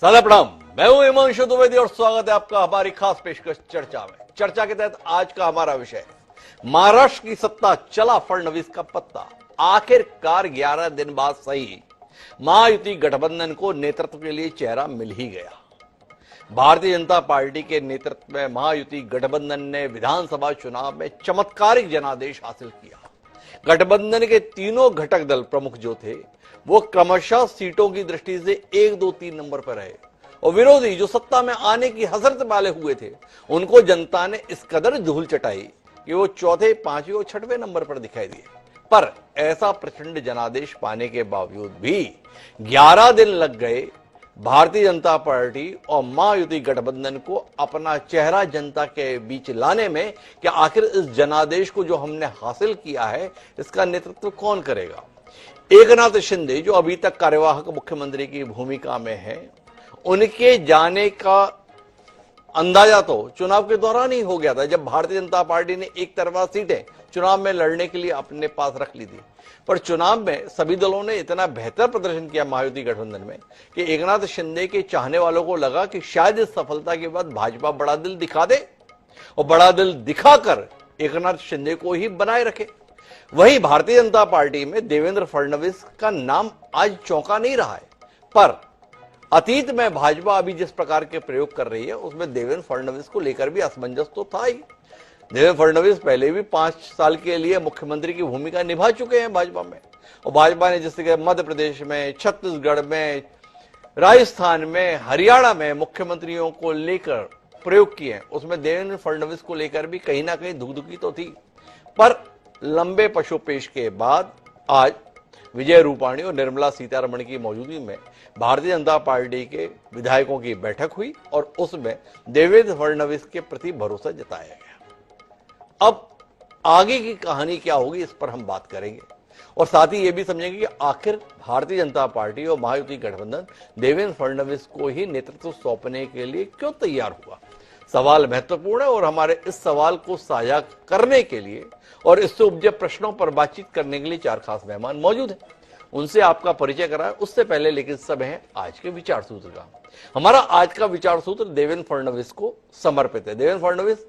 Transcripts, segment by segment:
सादा प्रणाम। मैं हूं हिमांशु द्विवेदी और स्वागत है आपका हमारी खास पेशकश चर्चा में। चर्चा के तहत आज का हमारा विषय महाराष्ट्र की सत्ता चला फडणवीस का पत्ता। आखिरकार 11 दिन बाद सही महायुति गठबंधन को नेतृत्व के लिए चेहरा मिल ही गया। भारतीय जनता पार्टी के नेतृत्व में महायुति गठबंधन ने विधानसभा चुनाव में चमत्कारिक जनादेश हासिल किया। गठबंधन के तीनों घटक दल प्रमुख जो थे वो क्रमशः सीटों की दृष्टि से 1, 2, 3 नंबर पर रहे और विरोधी जो सत्ता में आने की हसरत वाले हुए थे उनको जनता ने इस कदर धूल चटाई कि वो चौथे, पांचवें और छठवें नंबर पर दिखाई दिए। पर ऐसा प्रचंड जनादेश पाने के बावजूद भी 11 दिन लग गए भारतीय जनता पार्टी और महायुति गठबंधन को अपना चेहरा जनता के बीच लाने में कि आखिर इस जनादेश को जो हमने हासिल किया है इसका नेतृत्व कौन करेगा। एकनाथ शिंदे जो अभी तक कार्यवाहक मुख्यमंत्री की भूमिका में है, उनके जाने का अंदाजा तो चुनाव के दौरान ही हो गया था, जब भारतीय जनता पार्टी ने एक तरफा सीटें चुनाव में लड़ने के लिए अपने पास रख ली थी। पर चुनाव में सभी दलों ने इतना बेहतर प्रदर्शन किया महायुति गठबंधन में कि एकनाथ शिंदे के चाहने वालों को लगा कि शायद इस सफलता के बाद भाजपा बड़ा दिल दिखा दे और बड़ा दिल दिखाकर एकनाथ शिंदे को ही बनाए रखे। वहीं भारतीय जनता पार्टी में देवेंद्र फडणवीस का नाम आज चौंका नहीं रहा है, पर अतीत में भाजपा अभी जिस प्रकार के प्रयोग कर रही है उसमें देवेंद्र फडणवीस को लेकर भी असमंजस तो था ही। देवेंद्र फडणवीस पहले भी 5 साल के लिए मुख्यमंत्री की भूमिका निभा चुके हैं भाजपा में, और भाजपा ने जैसे कि मध्य प्रदेश में, छत्तीसगढ़ में, राजस्थान में, हरियाणा में मुख्यमंत्रियों को लेकर प्रयोग किए हैं, उसमें देवेंद्र फडणवीस को लेकर भी कहीं ना कहीं धुकधुकी तो थी। पर लंबे पशुपेश के बाद आज विजय रूपाणी और निर्मला सीतारमण की मौजूदगी में भारतीय जनता पार्टी के विधायकों की बैठक हुई और उसमें देवेंद्र फडणवीस के प्रति भरोसा जताया गया। अब आगे की कहानी क्या होगी इस पर हम बात करेंगे और साथ ही यह भी समझेंगे कि आखिर भारतीय जनता पार्टी और महायुति गठबंधन देवेंद्र फडणवीस को ही नेतृत्व सौंपने के लिए क्यों तैयार हुआ। सवाल महत्वपूर्ण है और हमारे इस सवाल को साझा करने के लिए और इससे उपजे प्रश्नों पर बातचीत करने के लिए 4 खास मेहमान मौजूद हैं। उनसे आपका परिचय कराएं उससे पहले लेकिन सब हैं आज के विचार सूत्र का। हमारा आज का विचार सूत्र देवेंद्र फडणवीस को समर्पित है। देवेंद्र फडणवीस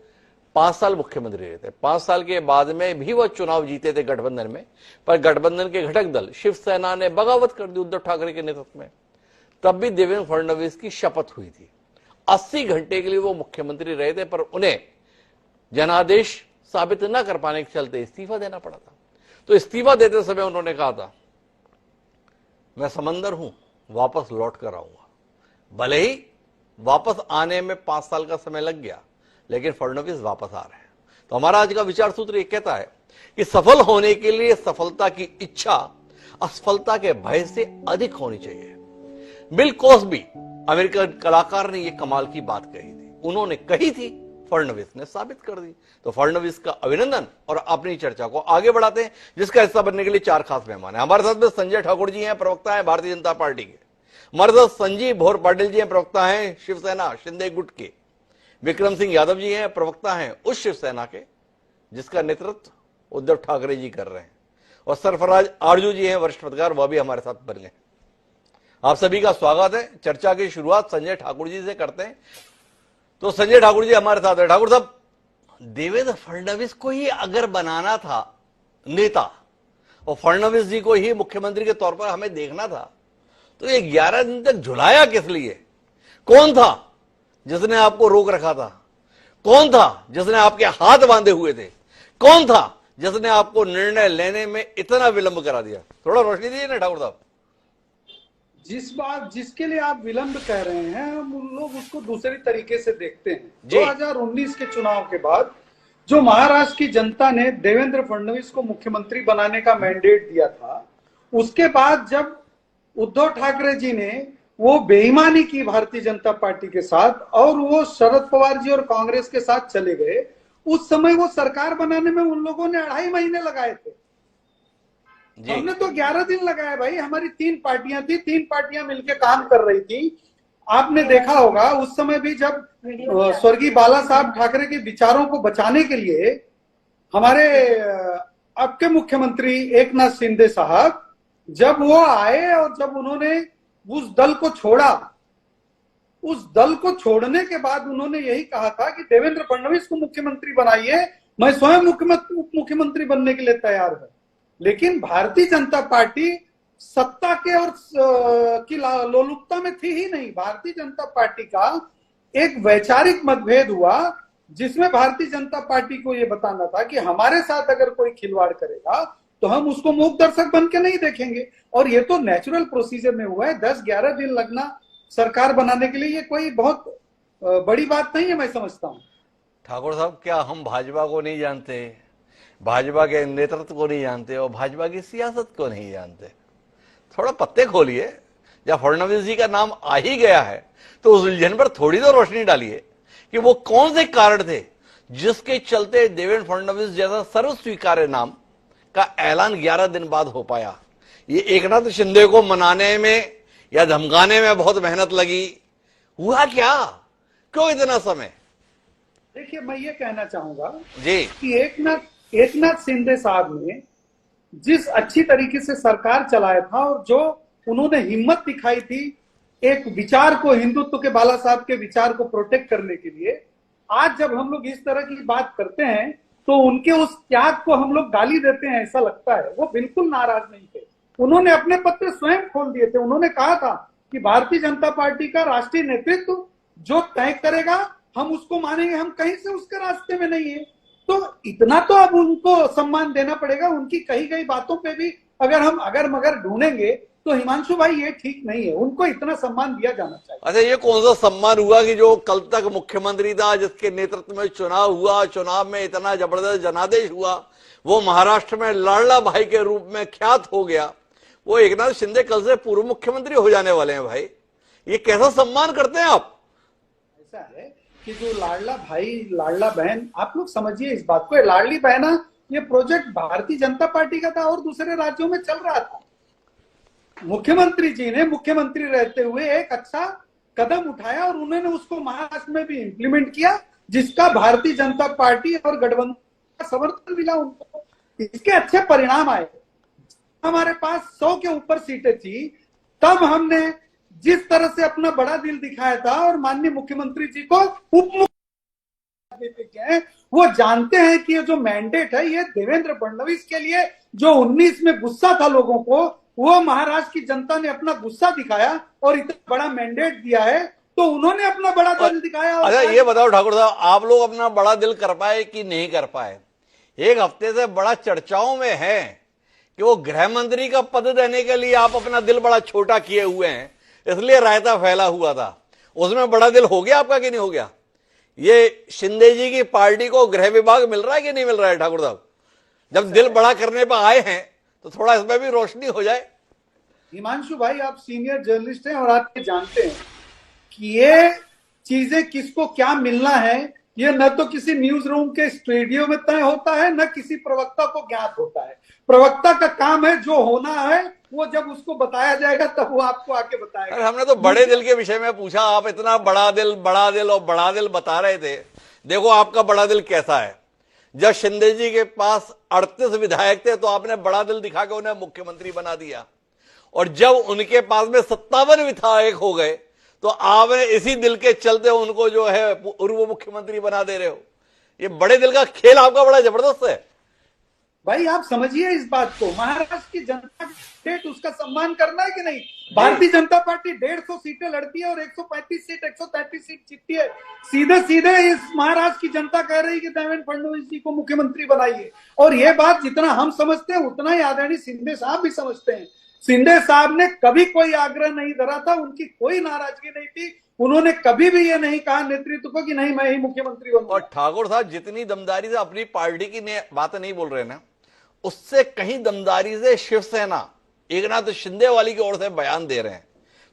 5 साल मुख्यमंत्री रहे थे। 5 साल के बाद में भी वह चुनाव जीते थे गठबंधन में, पर गठबंधन के घटक दल शिवसेना ने बगावत कर दी उद्धव ठाकरे के नेतृत्व में। तब भी देवेंद्र फडणवीस की शपथ हुई थी। 80 घंटे के लिए वो मुख्यमंत्री रहे थे, पर उन्हें जनादेश साबित न कर पाने के चलते इस्तीफा देना पड़ा था। तो इस्तीफा देते समय उन्होंने कहा था, मैं समंदर हूं, वापस लौट कर आऊंगा। भले ही वापस आने में 5 साल का समय लग गया, लेकिन फडणवीस वापस आ रहे हैं। तो हमारा आज का विचार सूत्र यह कहता है कि सफल होने के लिए सफलता की इच्छा असफलता के भय से अधिक होनी चाहिए। बिल कॉस्बी अमेरिकन कलाकार ने यह कमाल की बात कही थी, उन्होंने कही थी, फडणवीस ने साबित कर दी। तो फडणवीस का अभिनंदन और अपनी चर्चा को आगे बढ़ाते हैं, जिसका हिस्सा बनने के लिए 4 खास मेहमान हैं। हमारे साथ में संजय ठाकुर जी हैं, प्रवक्ता हैं भारतीय जनता पार्टी के। हमारे साथ संजीव भोर पाटिल जी हैं, प्रवक्ता हैं शिवसेना शिंदे गुट के। विक्रम सिंह यादव जी हैं, प्रवक्ता हैं उस शिवसेना के जिसका नेतृत्व उद्धव ठाकरे जी कर रहे हैं। और सरफराज आरजू जी हैं, वरिष्ठ पत्रकार, वह भी हमारे साथ बन गए। आप सभी का स्वागत है। चर्चा की शुरुआत संजय ठाकुर जी से करते हैं। तो संजय ठाकुर जी हमारे साथ है। ठाकुर साहब, देवेंद्र फडणवीस को ही अगर बनाना था नेता और फडणवीस जी को ही मुख्यमंत्री के तौर पर हमें देखना था, तो ये 11 दिन तक झुलाया किस लिए? कौन था जिसने आपको रोक रखा था? कौन था जिसने आपके हाथ बांधे हुए थे? कौन था जिसने आपको निर्णय लेने में इतना विलंब करा दिया? थोड़ा रोशनी दीजिए ना ठाकुर साहब। जिसके लिए आप विलंब कह रहे हैं, हम उन लोग उसको दूसरी तरीके से देखते हैं। 2019 के चुनाव के बाद जो महाराष्ट्र की जनता ने देवेंद्र फडणवीस को मुख्यमंत्री बनाने का मैंडेट दिया था, उसके बाद जब उद्धव ठाकरे जी ने वो बेईमानी की भारतीय जनता पार्टी के साथ और वो शरद पवार जी और कांग्रेस के साथ चले गए, उस समय वो सरकार बनाने में उन लोगों ने 2.5 महीने लगाए थे। हमने तो 11 दिन लगाए भाई। हमारी 3 पार्टियां थी, 3 पार्टियां मिलकर काम कर रही थी। आपने देखा होगा उस समय भी जब स्वर्गीय बाला साहब ठाकरे के विचारों को बचाने के लिए हमारे अब के मुख्यमंत्री एकनाथ शिंदे साहब जब वो आए और जब उन्होंने उस दल को छोड़ा उस दल को छोड़ने के बाद उन्होंने यही कहा था कि देवेंद्र फडणवीस को मुख्यमंत्री बनाइए, मैं स्वयं मुख्यमंत्री बनने के लिए तैयार हूं। लेकिन भारतीय जनता पार्टी सत्ता के और की लोलुपता में थी ही नहीं। भारतीय जनता पार्टी का एक वैचारिक मतभेद हुआ, जिसमें भारतीय जनता पार्टी को यह बताना था कि हमारे साथ अगर कोई खिलवाड़ करेगा तो हम उसको मूक दर्शक बन के नहीं देखेंगे। और ये तो नेचुरल प्रोसीजर में हुआ है। 10-11 दिन लगना सरकार बनाने के लिए ये कोई बहुत बड़ी बात नहीं है, मैं समझता हूं। ठाकुर साहब, क्या हम भाजपा को नहीं जानते, भाजपा के नेतृत्व को नहीं जानते और भाजपा की सियासत को नहीं जानते? थोड़ा पत्ते खोलिए। जब फडणवीस जी का नाम आ ही गया है तो उस उलझन पर थोड़ी तो रोशनी डालिए कि वो कौन से कारण थे जिसके चलते देवेंद्र फडणवीस जैसा सर्व स्वीकार्य नाम का ऐलान 11 दिन बाद हो पाया। ये एकनाथ शिंदे को मनाने में या धमकाने में बहुत मेहनत लगी, हुआ क्या? क्यों इतना समय? देखिए, मैं ये कहना चाहूंगा जी कि एकनाथ शिंदे साहब ने जिस अच्छी तरीके से सरकार चलाया था और जो उन्होंने हिम्मत दिखाई थी एक विचार को, हिंदुत्व के बाला साहब के विचार को प्रोटेक्ट करने के लिए, आज जब हम लोग इस तरह की बात करते हैं तो उनके उस त्याग को हम लोग गाली देते हैं, ऐसा लगता है। वो बिल्कुल नाराज नहीं थे। उन्होंने अपने पत्र स्वयं खोल दिए थे। उन्होंने कहा था कि भारतीय जनता पार्टी का राष्ट्रीय नेतृत्व जो तय करेगा हम उसको मानेंगे, हम कहीं से उसके रास्ते में नहीं है। तो इतना तो अब उनको सम्मान देना पड़ेगा। उनकी कही गई बातों पे भी अगर हम अगर मगर ढूंढेंगे तो हिमांशु भाई ये ठीक नहीं है। उनको इतना सम्मान दिया जाना चाहिए। अच्छा, ये कौन सा सम्मान हुआ कि जो कल तक मुख्यमंत्री था, जिसके नेतृत्व में चुनाव हुआ, चुनाव में इतना जबरदस्त जनादेश हुआ, वो महाराष्ट्र में लाडला भाई के रूप में ख्यात हो गया, वो एकनाथ शिंदे कल से पूर्व मुख्यमंत्री हो जाने वाले हैं। भाई, ये कैसा सम्मान करते हैं आप? ऐसा है कि जो लाडला भाई, लाडला बहन, आप लोग समझिए इस बात को, लाडली बहना ये प्रोजेक्ट भारतीय जनता पार्टी का था और दूसरे राज्यों में चल रहा था। मुख्यमंत्री जी ने मुख्यमंत्री रहते हुए एक अच्छा कदम उठाया और उन्होंने उसको महाराष्ट्र में भी इंप्लीमेंट किया, जिसका भारतीय जनता पार्टी और गठबंधन का समर्थन मिला उनको। इसके अच्छे परिणाम आए। हमारे पास 100 के ऊपर सीटें थी, तब हमने जिस तरह से अपना बड़ा दिल दिखाया था और माननीय मुख्यमंत्री जी को उपमुख्यमंत्री हैं, वो जानते हैं कि ये जो मैंडेट है ये देवेंद्र फडणवीस के लिए, जो 19 में गुस्सा था लोगों को, वो महाराष्ट्र की जनता ने अपना गुस्सा दिखाया और इतना बड़ा मैंडेट दिया है, तो उन्होंने अपना बड़ा दिल दिखाया। अच्छा, ये बताओ ठाकुर साहब, आप लोग अपना बड़ा दिल कर पाए कि नहीं कर पाए? एक हफ्ते से बड़ा चर्चाओं में है कि वो गृह मंत्री का पद देने के लिए आप अपना दिल बड़ा छोटा किए हुए हैं, इसलिए रायता फैला हुआ था। उसमें बड़ा दिल हो गया आपका कि नहीं हो गया? ये शिंदे जी की पार्टी को गृह विभाग मिल रहा है कि नहीं मिल रहा है? ठाकुर साहब, जब दिल बड़ा करने पर आए हैं तो थोड़ा इसमें भी रोशनी हो जाए। हिमांशु भाई, आप सीनियर जर्नलिस्ट हैं और आप ये जानते हैं कि ये चीजें किसको क्या मिलना है, ये न तो किसी न्यूज रूम के स्टूडियो में तय होता है, न किसी प्रवक्ता को ज्ञात होता है। प्रवक्ता का काम है जो होना है वो जब उसको बताया जाएगा तब वो आपको आके बताएगा। हमने तो बड़े दिल के विषय में पूछा, आप इतना बड़ा दिल और बड़ा दिल बता रहे थे। देखो आपका बड़ा दिल कैसा है। जब शिंदे जी के पास 38 विधायक थे तो आपने बड़ा दिल दिखा के उन्हें मुख्यमंत्री बना दिया, और जब उनके पास में 57 विधायक हो गए तो आपने इसी दिल के चलते उनको जो है पूर्व मुख्यमंत्री बना दे रहे हो। ये बड़े दिल का खेल आपका बड़ा जबरदस्त है। भाई, आप समझिए इस बात को। महाराष्ट्र की जनता स्टेट, उसका सम्मान करना है कि नहीं? भारतीय जनता पार्टी 150 सीटें लड़ती है और 135 सीट 133 सीट जीतती है। सीधे सीधे इस महाराष्ट्र की जनता कह रही है कि देवेंद्र फडणवीस जी को मुख्यमंत्री बनाइए। और ये बात जितना हम समझते हैं उतना ही आदरणीय शिंदे साहब भी समझते हैं। शिंदे साहब ने कभी कोई आग्रह नहीं धरा था, उनकी कोई नाराजगी नहीं थी। उन्होंने कभी भी ये नहीं कहा नेतृत्व को कि नहीं मैं ही मुख्यमंत्री बनूंगा। और ठाकुर साहब, जितनी दमदारी से अपनी पार्टी की बात नहीं बोल रहे ना, उससे कहीं दमदारी से शिवसेना एकनाथ शिंदे वाली की ओर से बयान दे रहे हैं।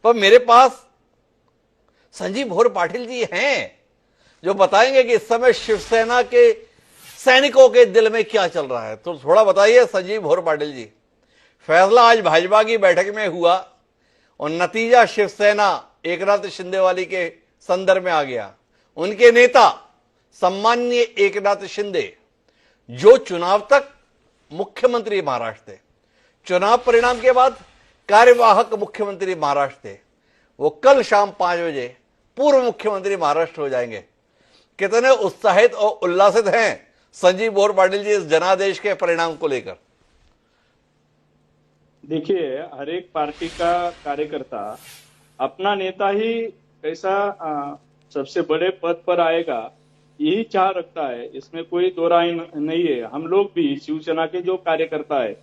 पर मेरे पास संजीव भोर पाटिल जी हैं जो बताएंगे कि इस समय शिवसेना के सैनिकों के दिल में क्या चल रहा है। तो थोड़ा बताइए संजीव भोर पाटिल जी। फैसला आज भाजपा की बैठक में हुआ और नतीजा शिवसेना एकनाथ शिंदे वाली के संदर्भ में आ गया। उनके नेता सम्माननीय एकनाथ शिंदे, जो चुनाव तक मुख्यमंत्री महाराष्ट्र थे, चुनाव परिणाम के बाद कार्यवाहक मुख्यमंत्री महाराष्ट्र थे, वो कल शाम 5 बजे पूर्व मुख्यमंत्री महाराष्ट्र हो जाएंगे। कितने उत्साहित और उल्लासित हैं संजीव बोर पाटिल जी इस जनादेश के परिणाम को लेकर? देखिए, हर एक पार्टी का कार्यकर्ता अपना नेता ही कैसा सबसे बड़े पद पर आएगा यही चाह रखता है, इसमें कोई दो राय नहीं है। हम लोग भी शिवसेना के जो कार्यकर्ता है,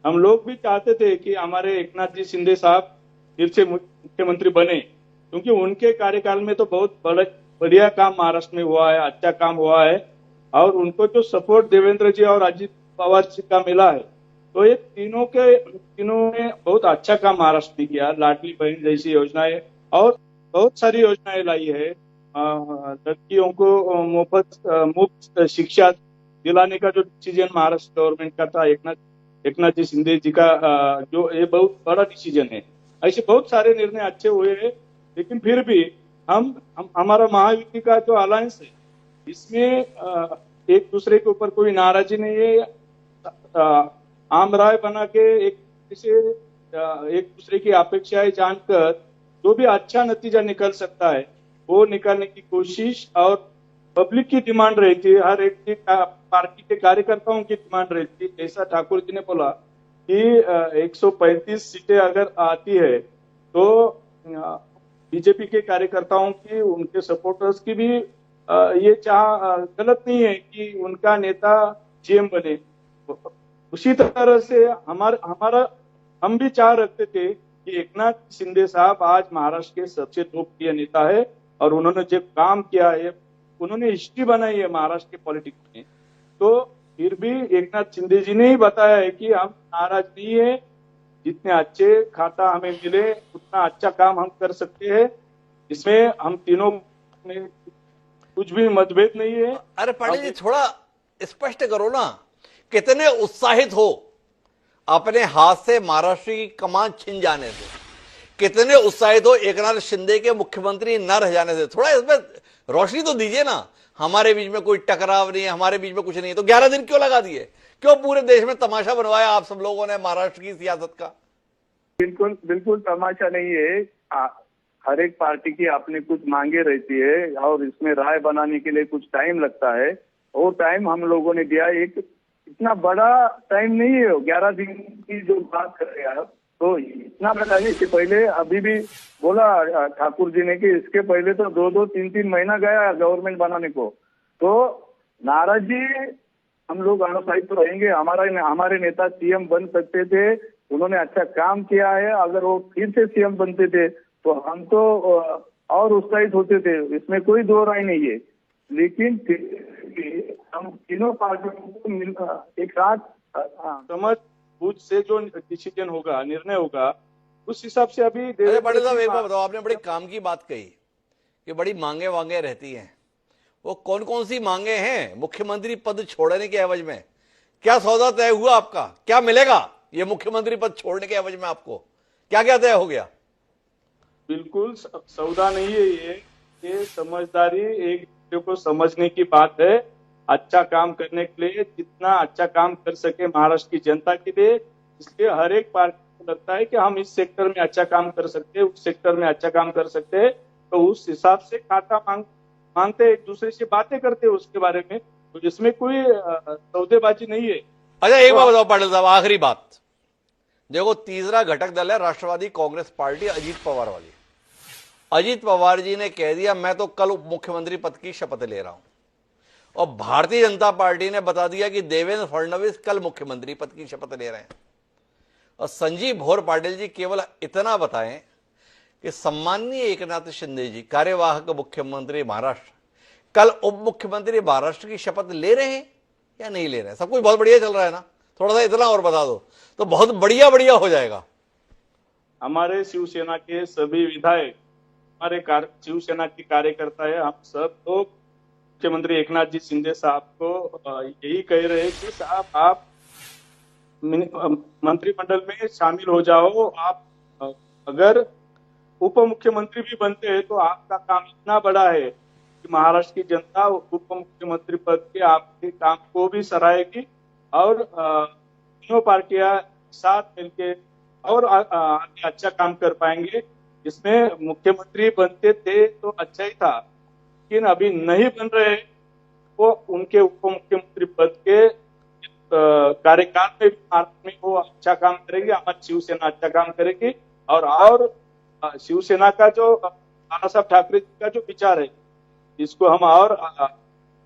हम लोग भी चाहते थे कि हमारे एकनाथ जी शिंदे साहब फिर से मुख्यमंत्री बने, क्योंकि उनके कार्यकाल में तो बहुत बढ़िया काम महाराष्ट्र में हुआ है, अच्छा काम हुआ है। और उनको जो सपोर्ट देवेंद्र जी और अजित पवार जी का मिला है, तो ये तीनों ने बहुत अच्छा काम महाराष्ट्र में किया। लाडली बहन जैसी योजनाएं और बहुत सारी योजनाएं लाई है। लड़कियों को मुफ्त शिक्षा दिलाने का जो डिसीजन महाराष्ट्र गवर्नमेंट का था, एकनाथ जी शिंदे जी का, जो ये बहुत बड़ा डिसीजन है। ऐसे बहुत सारे निर्णय अच्छे हुए हैं, लेकिन फिर भी हमारा महायुति का जो अलायंस है, इसमें एक दूसरे के ऊपर कोई नाराजी नहीं है। आम राय बना के एक दूसरे की अपेक्षाएं जानकर जो भी अच्छा नतीजा निकल सकता है वो निकालने की कोशिश, और पब्लिक की डिमांड रहती है, हर एक पार्टी के कार्यकर्ताओं की डिमांड रहती है। जैसा ठाकुर जी ने बोला कि 135 सीटें अगर आती है तो बीजेपी के कार्यकर्ताओं की, उनके सपोर्टर्स की भी ये चाह गलत नहीं है कि उनका नेता सीएम बने। उसी तरह से हम भी चाह रखते थे कि एकनाथ शिंदे साहब आज महाराष्ट्र के सबसे लोकप्रिय नेता है, और उन्होंने जो काम किया है, उन्होंने हिस्ट्री बनाई है महाराष्ट्र के पॉलिटिक्स में। तो फिर भी एकनाथ शिंदे जी ने ही बताया है कि हम नाराज नहीं है, जितने अच्छे खाता हमें मिले उतना अच्छा काम हम कर सकते हैं। इसमें हम तीनों में कुछ भी मतभेद नहीं है। अरे पाटिल जी, थोड़ा स्पष्ट करो ना, कितने उत्साहित हो अपने हाथ से महाराष्ट्र की कमान छिन जाने से? कितने उत्साहित हो एकनाथ शिंदे के मुख्यमंत्री न रह जाने से? थोड़ा इसमें रोशनी तो दीजिए ना। हमारे बीच में कोई टकराव नहीं है, हमारे बीच में कुछ नहीं है, तो 11 दिन क्यों लगा दिए? क्यों पूरे देश में तमाशा बनवाया आप सब लोगों ने महाराष्ट्र की सियासत का? बिल्कुल तमाशा नहीं है। हर एक पार्टी की अपनी कुछ मांगे रहती है, और इसमें राय बनाने के लिए कुछ टाइम लगता है, और टाइम हम लोगों ने दिया। एक इतना बड़ा टाइम नहीं है 11 दिन की जो बात कर रहे हैं आप, तो इतना बता नहीं। इससे पहले अभी भी बोला ठाकुर जी ने कि इसके पहले तो 2-2, 3-3 महीना गया गवर्नमेंट बनाने को। तो नाराजी, हम लोग अनुसाहित तो रहेंगे। हमारे नेता सीएम बन सकते थे, उन्होंने अच्छा काम किया है। अगर वो फिर से सीएम बनते थे तो हम तो और उत्साहित होते थे, इसमें कोई दो राय नहीं है। लेकिन हम तीनों पार्टियों को एक साथ समझ बूझ से जो डिसीजन होगा, निर्णय होगा, उस हिसाब से अभी। पाटिल साहब, एक बात बताओ, आपने बड़ी काम की बात कही कि बड़ी मांगे वांगे रहती हैं। वो कौन कौन सी मांगे हैं मुख्यमंत्री पद छोड़ने के एवज में? क्या सौदा तय हुआ आपका? क्या मिलेगा ये मुख्यमंत्री पद छोड़ने के एवज में? आपको क्या क्या तय हो गया? बिल्कुल सौदा नहीं है ये समझदारी, एक दूसरे को समझने की बात है। अच्छा काम करने के लिए जितना अच्छा काम कर सके महाराष्ट्र की जनता के लिए, इसलिए हर एक पार्टी को लगता है कि हम इस सेक्टर में अच्छा काम कर सकते हैं, उस सेक्टर में अच्छा काम कर सकते हैं, तो उस हिसाब से खाता मांगते, एक दूसरे से बातें करते हैं उसके बारे में। तो इसमें कोई सौदेबाजी नहीं है। अच्छा, एक बात बताओ पाटिल साहब, आखिरी बात। देखो, तीसरा घटक दल है राष्ट्रवादी कांग्रेस पार्टी, अजीत पवार वाली। अजीत पवार जी ने कह दिया मैं तो कल उप मुख्यमंत्री पद की शपथ ले रहा हूं, और भारतीय जनता पार्टी ने बता दिया कि देवेंद्र फडणवीस कल मुख्यमंत्री पद की शपथ ले रहे हैं। और संजीव भोर पाटिल जी केवल इतना बताएं कि सम्माननीय एकनाथ शिंदे जी, कार्यवाहक मुख्यमंत्री महाराष्ट्र, कल उप मुख्यमंत्री महाराष्ट्र की शपथ ले रहे हैं या नहीं ले रहे हैं? सब कुछ बहुत बढ़िया चल रहा है ना? थोड़ा सा इतना और बता दो तो बहुत बढ़िया बढ़िया हो जाएगा। हमारे शिवसेना के सभी विधायक, हमारे शिवसेना के कार्यकर्ता है, हम सब लोग मुख्यमंत्री एकनाथ जी शिंदे साहब को यही कह रहे हैं कि साहब आप मंत्रिमंडल में शामिल हो जाओ। आप अगर उप मुख्यमंत्री भी बनते हैं तो आपका काम इतना बड़ा है कि महाराष्ट्र की जनता उप मुख्यमंत्री पद के आपके काम को भी सराहेगी, और तीनों पार्टियां साथ मिलके और आगे अच्छा काम कर पाएंगे। इसमें मुख्यमंत्री बनते थे तो अच्छा ही था, लेकिन अभी नहीं बन रहे, वो उनके उप मुख्यमंत्री पद के कार्यकाल में भी महाराष्ट्र में वो अच्छा काम करेगी, हमारी शिवसेना अच्छा काम करेगी। और शिवसेना का जो बालासाहेब ठाकरे जी का जो विचार है, इसको हम और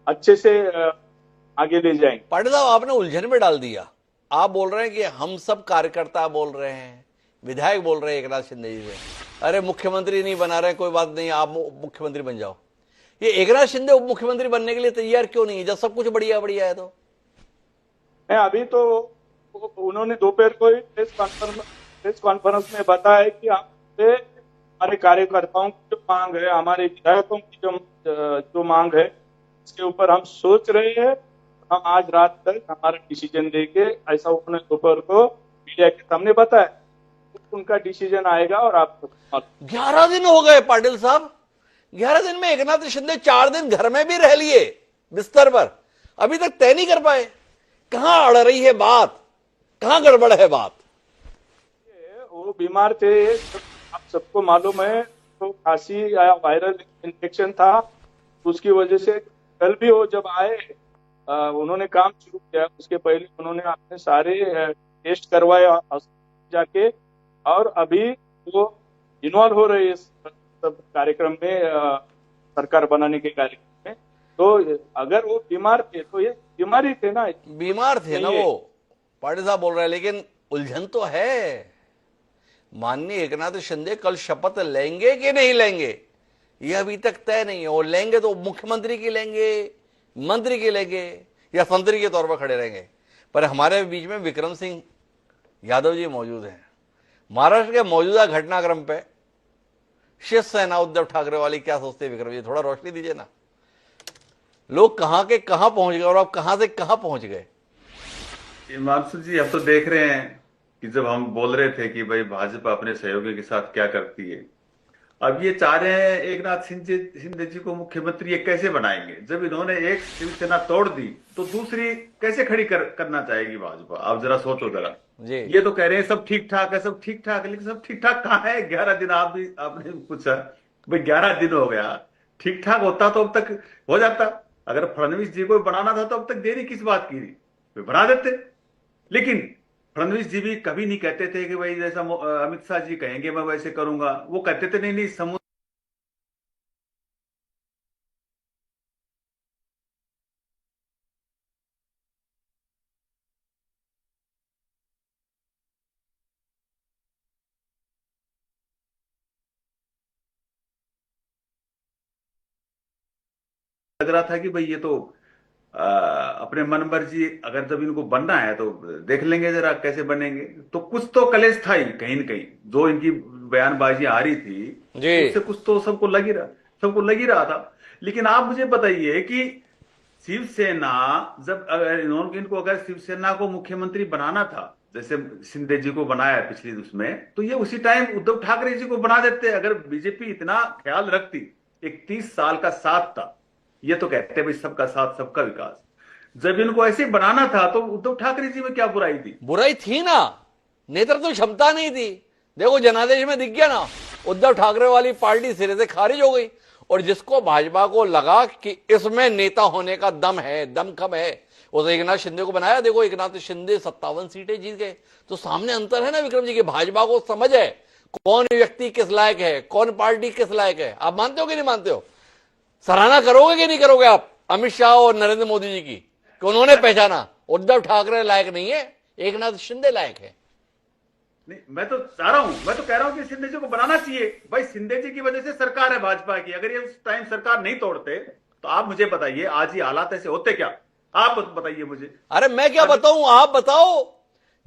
अच्छे से आगे ले जाएंगे। पाटिल साहब, आपने उलझन में डाल दिया। आप बोल रहे हैं कि हम सब कार्यकर्ता बोल रहे हैं, विधायक बोल रहे हैं एकनाथ शिंदे जी से, अरे मुख्यमंत्री नहीं बना रहे, कोई बात नहीं, आप मुख्यमंत्री बन जाओ। ये एकनाथ शिंदे उप मुख्यमंत्री बनने के लिए तैयार क्यों नहीं है जब सब कुछ बढ़िया बढ़िया है? तो मैं अभी तो उन्होंने दोपहर को ही प्रेस कॉन्फ्रेंस में बताया कि हमारे कार्यकर्ताओं की जो मांग है, हमारे विधायकों की जो मांग है, इसके ऊपर हम सोच रहे हैं। हम आज रात तक हमारा डिसीजन देंगे, ऐसा उन्होंने दोपहर को मीडिया के सामने बताया। उनका डिसीजन आएगा और आप 11 दिन हो गए पाटिल साहब, 11 दिन में एकनाथ शिंदे 4 दिन घर में भी रह लिए बिस्तर पर, अभी तक तय नहीं कर पाए। कहां अड़ रही है बात, कहां गड़बड़ है बात? वो बीमार थे, आप सबको मालूम है, तो खांसी या वायरल इन्फेक्शन था, उसकी वजह से कल भी वो जब आए उन्होंने काम शुरू किया, उसके पहले उन्होंने अपने सारे टेस्ट करवाए जाके, और अभी वो इन्वॉल्व हो रहे हैं सब कार्यक्रम में, सरकार बनाने के कार्यक्रम में। तो अगर वो बीमार थे तो ये बीमारी थे ना, बीमार थे ना वो, पाटिल साहब बोल रहे हैं, लेकिन उलझन तो है। माननीय एकनाथ शिंदे कल शपथ लेंगे कि नहीं लेंगे, ये अभी तक तय नहीं है। और लेंगे तो मुख्यमंत्री की लेंगे, मंत्री की लेंगे, या संतरी के तौर पर खड़े रहेंगे। पर हमारे बीच में विक्रम सिंह यादव जी मौजूद हैं। महाराष्ट्र के मौजूदा घटनाक्रम पे शिवसेना उद्धव ठाकरे वाली क्या सोचते हैं विक्रम जी? थोड़ा रोशनी दीजिए ना। लोग कहां के कहां पहुंच गए और अब कहां से कहां पहुंच गए? मानसू जी, अब तो देख रहे हैं कि जब हम बोल रहे थे कि भाई भाजपा अपने सहयोगी के साथ क्या करती है, अब ये चाह रहे हैं एकनाथ शिंदे जी को मुख्यमंत्री ये कैसे बनाएंगे? जब इन्होंने एक शिवसेना तोड़ दी तो दूसरी कैसे खड़ी करना चाहेगी भाजपा? आप जरा सोचो जरा। ये तो कह रहे हैं सब ठीक ठाक है, सब ठीक ठाक है, लेकिन सब ठीक ठाक कहाँ है? 11 दिन आपने पूछा भाई, 11 दिन हो गया, ठीक ठाक होता तो अब तक हो जाता। अगर फडणवीस जी को बनाना था तो अब तक देरी किस बात की थी, बना देते। लेकिन फडणवीस जी भी कभी नहीं कहते थे कि भाई जैसा अमित शाह जी कहेंगे मैं वैसे करूंगा। वो कहते थे नहीं समुद्र लग रहा था कि भाई ये तो अपने मन मर्जी, अगर जब इनको बनना है तो देख लेंगे जरा कैसे बनेंगे। तो कुछ तो कलेश था ही कहीं न कहीं, जो इनकी बयानबाजी आ रही थी उससे कुछ तो सबको लग ही रहा था। लेकिन आप मुझे बताइए कि शिवसेना जब अगर शिवसेना को मुख्यमंत्री बनाना था, जैसे शिंदे जी को बनाया पिछली उसमें, तो ये उसी टाइम उद्धव ठाकरे जी को बना देते। अगर बीजेपी इतना ख्याल रखती, 31 साल का साथ था, ये तो कहते हैं भाई सबका साथ सबका विकास, जब इनको ऐसे बनाना था तो उद्धव ठाकरे जी में क्या बुराई थी? बुराई थी ना, नेतृत्व क्षमता नहीं थी। देखो जनादेश में दिख गया ना, उद्धव ठाकरे वाली पार्टी सिरे से खारिज हो गई। और जिसको भाजपा को लगा कि इसमें नेता होने का दम है, दमखम है, उसे एकनाथ शिंदे को बनाया। देखो एकनाथ शिंदे 57 सीटें जीत गए। तो सामने अंतर है ना विक्रम जी की, भाजपा को समझ है कौन व्यक्ति किस लायक है, कौन पार्टी किस लायक है। आप मानते हो कि नहीं मानते हो? सराहना करोगे कि नहीं करोगे आप अमित शाह और नरेंद्र मोदी जी की, कि उन्होंने पहचाना उद्धव ठाकरे लायक नहीं है, एकनाथ शिंदे लायक है? नहीं, मैं तो चाह रहा हूं, मैं तो कह रहा हूं कि शिंदे जी को बनाना चाहिए। भाई शिंदे जी की वजह से सरकार है भाजपा की। अगर ये उस टाइम सरकार नहीं तोड़ते तो आप मुझे बताइए आज ये हालात ऐसे होते क्या? आप बताइए मुझे। अरे मैं क्या बताऊं, आप बताओ।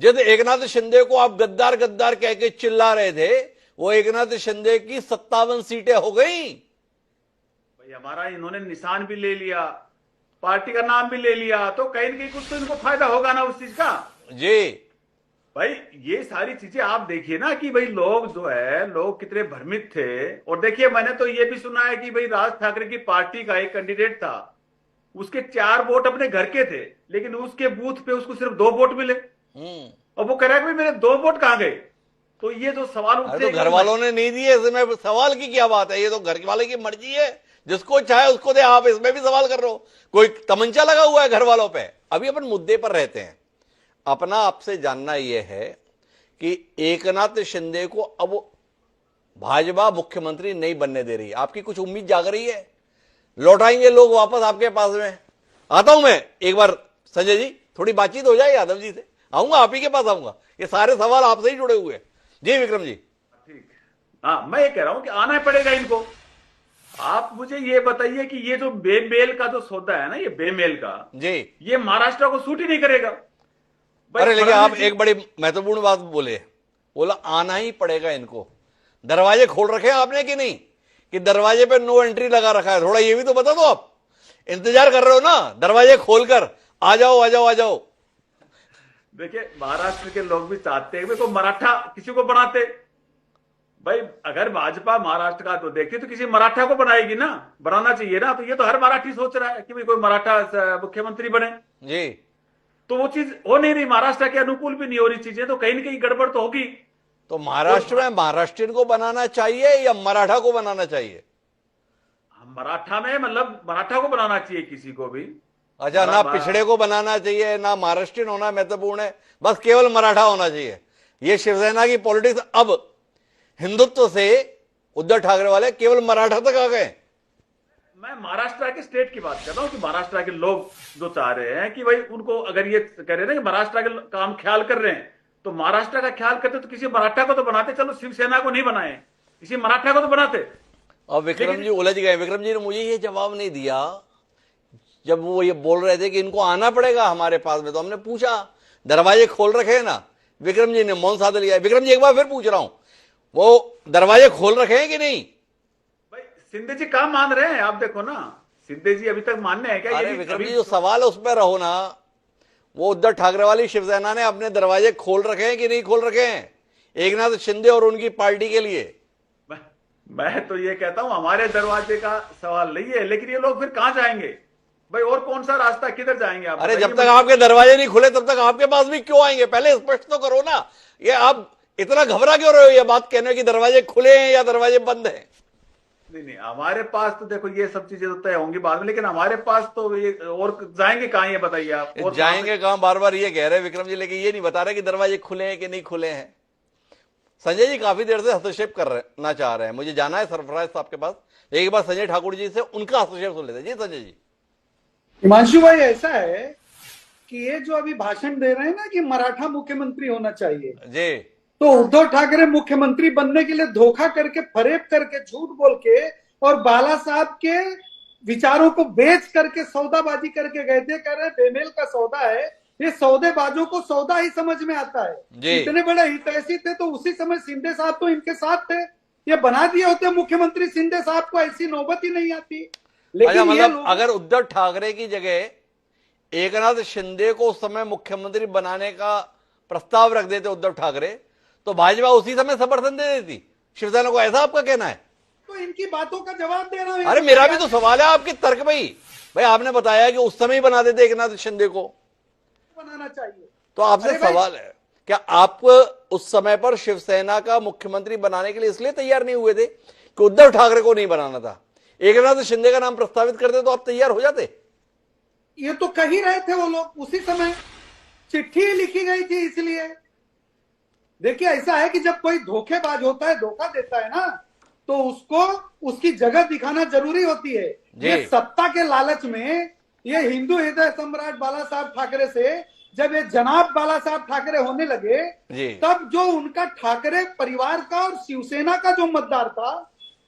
जब एकनाथ शिंदे को आप गद्दार गद्दार कह के चिल्ला रहे थे, वो एकनाथ शिंदे की 57 सीटें हो गई। भाई हमारा इन्होंने निशान भी ले लिया, पार्टी का नाम भी ले लिया, तो कहीं ना कहीं कुछ तो इनको फायदा होगा ना उस चीज का जी। भाई ये सारी चीजें आप देखिए ना कि भाई लोग जो है, लोग कितने भ्रमित थे। और देखिए मैंने तो ये भी सुना है कि भाई राज ठाकरे की पार्टी का एक कैंडिडेट था, उसके 4 वोट अपने घर के थे, लेकिन उसके बूथ पे उसको सिर्फ 2 वोट मिले। और वो कह रहा है कि मेरे 2 वोट कहां गए? तो ये जो सवाल अरे उठते तो घर वालों ने नहीं दिए, इसमें सवाल की क्या बात है? ये तो घर वाले की मर्जी है, जिसको चाहे उसको दे। आप इसमें भी सवाल कर रहे हो, कोई तमंचा लगा हुआ है घर वालों पे? अभी अपन मुद्दे पर रहते हैं। अपना आपसे जानना यह है कि एकनाथ शिंदे को अब भाजपा मुख्यमंत्री नहीं बनने दे रही है। आपकी कुछ उम्मीद जाग रही है? लौटाएंगे लोग वापस आपके पास में? आता हूं मैं एक बार संजय जी, थोड़ी बातचीत हो जाए यादव जी से, आऊंगा आप ही के पास आऊंगा। ये सारे सवाल आपसे ही जुड़े हुए हैं। जी विक्रम जी। ठीक। हाँ, मैं ये कह रहा हूं कि आना पड़ेगा इनको। आप मुझे ये बताइए कि ये जो बेमेल का जो सौदा है ना, ये बेमेल का जी, ये महाराष्ट्र को सूट ही नहीं करेगा। अरे लेकिन आप एक बड़ी महत्वपूर्ण बात बोला आना ही पड़ेगा इनको। दरवाजे खोल रखे हैं आपने कि नहीं, कि दरवाजे पे नो एंट्री लगा रखा है? थोड़ा ये भी तो बता दो। आप इंतजार कर रहे हो ना, दरवाजे खोलकर आ जाओ आ जाओ आ जाओ। देखिए, महाराष्ट्र के लोग भी चाहते हैं को मराठा किसी को बनाते। भाई अगर भाजपा महाराष्ट्र का तो देखती तो किसी मराठा को बनाएगी ना, बनाना चाहिए ना। तो ये तो हर मराठी सोच रहा है कि भाई कोई मराठा मुख्यमंत्री बने जी, तो वो चीज हो नहीं रही, महाराष्ट्र के अनुकूल भी नहीं हो रही चीजें, तो कहीं ना कहीं गड़बड़ तो होगी। तो महाराष्ट्र में महाराष्ट्रियन को बनाना चाहिए या मराठा को बनाना चाहिए? मराठा में मतलब मराठा को बनाना चाहिए किसी को भी। अच्छा, ना पिछड़े को बनाना चाहिए, ना महाराष्ट्रियन होना महत्वपूर्ण है, बस केवल मराठा होना चाहिए। ये शिवसेना की पॉलिटिक्स अब हिंदुत्व से उद्धव ठाकरे वाले केवल मराठा तक आ गए। मैं महाराष्ट्र के स्टेट की बात कर रहा हूं कि महाराष्ट्र के लोग जो चाह रहे हैं कि भाई उनको अगर ये कह रहे हैं कि महाराष्ट्र के काम ख्याल कर रहे हैं तो महाराष्ट्र का ख्याल करते तो किसी मराठा को तो बनाते। चलो शिवसेना को नहीं बनाए, किसी मराठा को तो बनाते। अब विक्रम जी उलझ गए। विक्रम जी ने मुझे ये जवाब नहीं दिया जब वो ये बोल रहे थे कि इनको आना पड़ेगा हमारे पास में। तो हमने पूछा दरवाजे खोल रखे हैं ना, विक्रम जी ने मौन साध लिया। विक्रम जी एक बार फिर पूछ रहा हूं, वो दरवाजे खोल रखे हैं कि नहीं? भाई शिंदे जी काम मान रहे हैं, आप देखो ना, शिंदे जी अभी तक मानने हैं क्या? अरे विक्रम जी जो सवाल है उस पर रहो ना। वो उद्धव ठाकरे वाली शिवसेना ने अपने दरवाजे खोल रखे हैं कि नहीं खोल रखे हैं एकनाथ शिंदे और उनकी पार्टी के लिए? मैं तो ये कहता हूं हमारे दरवाजे का सवाल नहीं है, लेकिन ये लोग फिर कहां जाएंगे भाई? और कौन सा रास्ता, किधर जाएंगे आप? अरे जब तक आपके दरवाजे नहीं खुले तब तक आपके पास भी क्यों आएंगे? पहले स्पष्ट तो करो ना। ये आप इतना घबरा क्यों रहे हो ये बात कहने कि दरवाजे खुले हैं या दरवाजे बंद हैं? नहीं, हमारे पास तो देखो ये सब चीजें तो तय होंगी बाद में, लेकिन हमारे पास तो ये और जाएंगे कहां, ये बताइए आप। और जाएंगे कहां बार बार ये कह रहे हैं विक्रम जी, लेकिन ये नहीं बता रहे कि दरवाजे खुले हैं कि नहीं खुले हैं। संजय जी काफी देर से हस्तक्षेप करना चाह रहे हैं, मुझे जाना है सरफराज साहब के पास। एक बार संजय ठाकुर जी से उनका हस्तक्षेप सुन लेते हैं। जी संजय जी। हिमांशु भाई, ऐसा है कि ये जो अभी भाषण दे रहे हैं ना कि मराठा मुख्यमंत्री होना चाहिए जी, तो उद्धव ठाकरे मुख्यमंत्री बनने के लिए धोखा करके, फरेब करके, झूठ बोल के और बाला साहब के विचारों को बेच करके सौदाबाजी करके गए थे। कह रहे बेमेल का सौदा है, ये सौदेबाजों को सौदा ही समझ में आता है। इतने बड़े हितैषी थे तो उसी समय शिंदे साहब तो इनके साथ थे, ये बना दिए होते मुख्यमंत्री शिंदे साहब को, ऐसी नौबत ही नहीं आती। लेकिन मतलब अगर उद्धव ठाकरे की जगह एकनाथ शिंदे को उस समय मुख्यमंत्री बनाने का प्रस्ताव रख देते उद्धव ठाकरे तो भाजपा उसी समय समर्थन दे देती शिवसेना को, ऐसा आपका कहना है? तो इनकी बातों का जवाब दे रहा हूं। अरे मेरा भी तो सवाल है आपके तर्क में ही। भाई आपने बताया कि उस समय ही बना देते एकनाथ शिंदे को, बनाना चाहिए। तो आपसे सवाल है क्या आप उस समय पर शिवसेना का मुख्यमंत्री बनाने के लिए इसलिए तैयार नहीं हुए थे कि उद्धव ठाकरे को नहीं बनाना था? एकनाथ शिंदे का नाम प्रस्तावित करते तो आप तैयार हो जाते? ये तो कह ही रहे थे वो लोग उसी समय, चिट्ठी लिखी गई थी। इसलिए देखिए, ऐसा है कि जब कोई धोखेबाज होता है, धोखा देता है ना, तो उसको उसकी जगह दिखाना जरूरी होती है। ये सत्ता के लालच में ये हिंदू हृदय सम्राट बाला साहब ठाकरे से जब ये जनाब बाला साहब ठाकरे होने लगे, तब जो उनका ठाकरे परिवार का और शिवसेना का जो मतदार था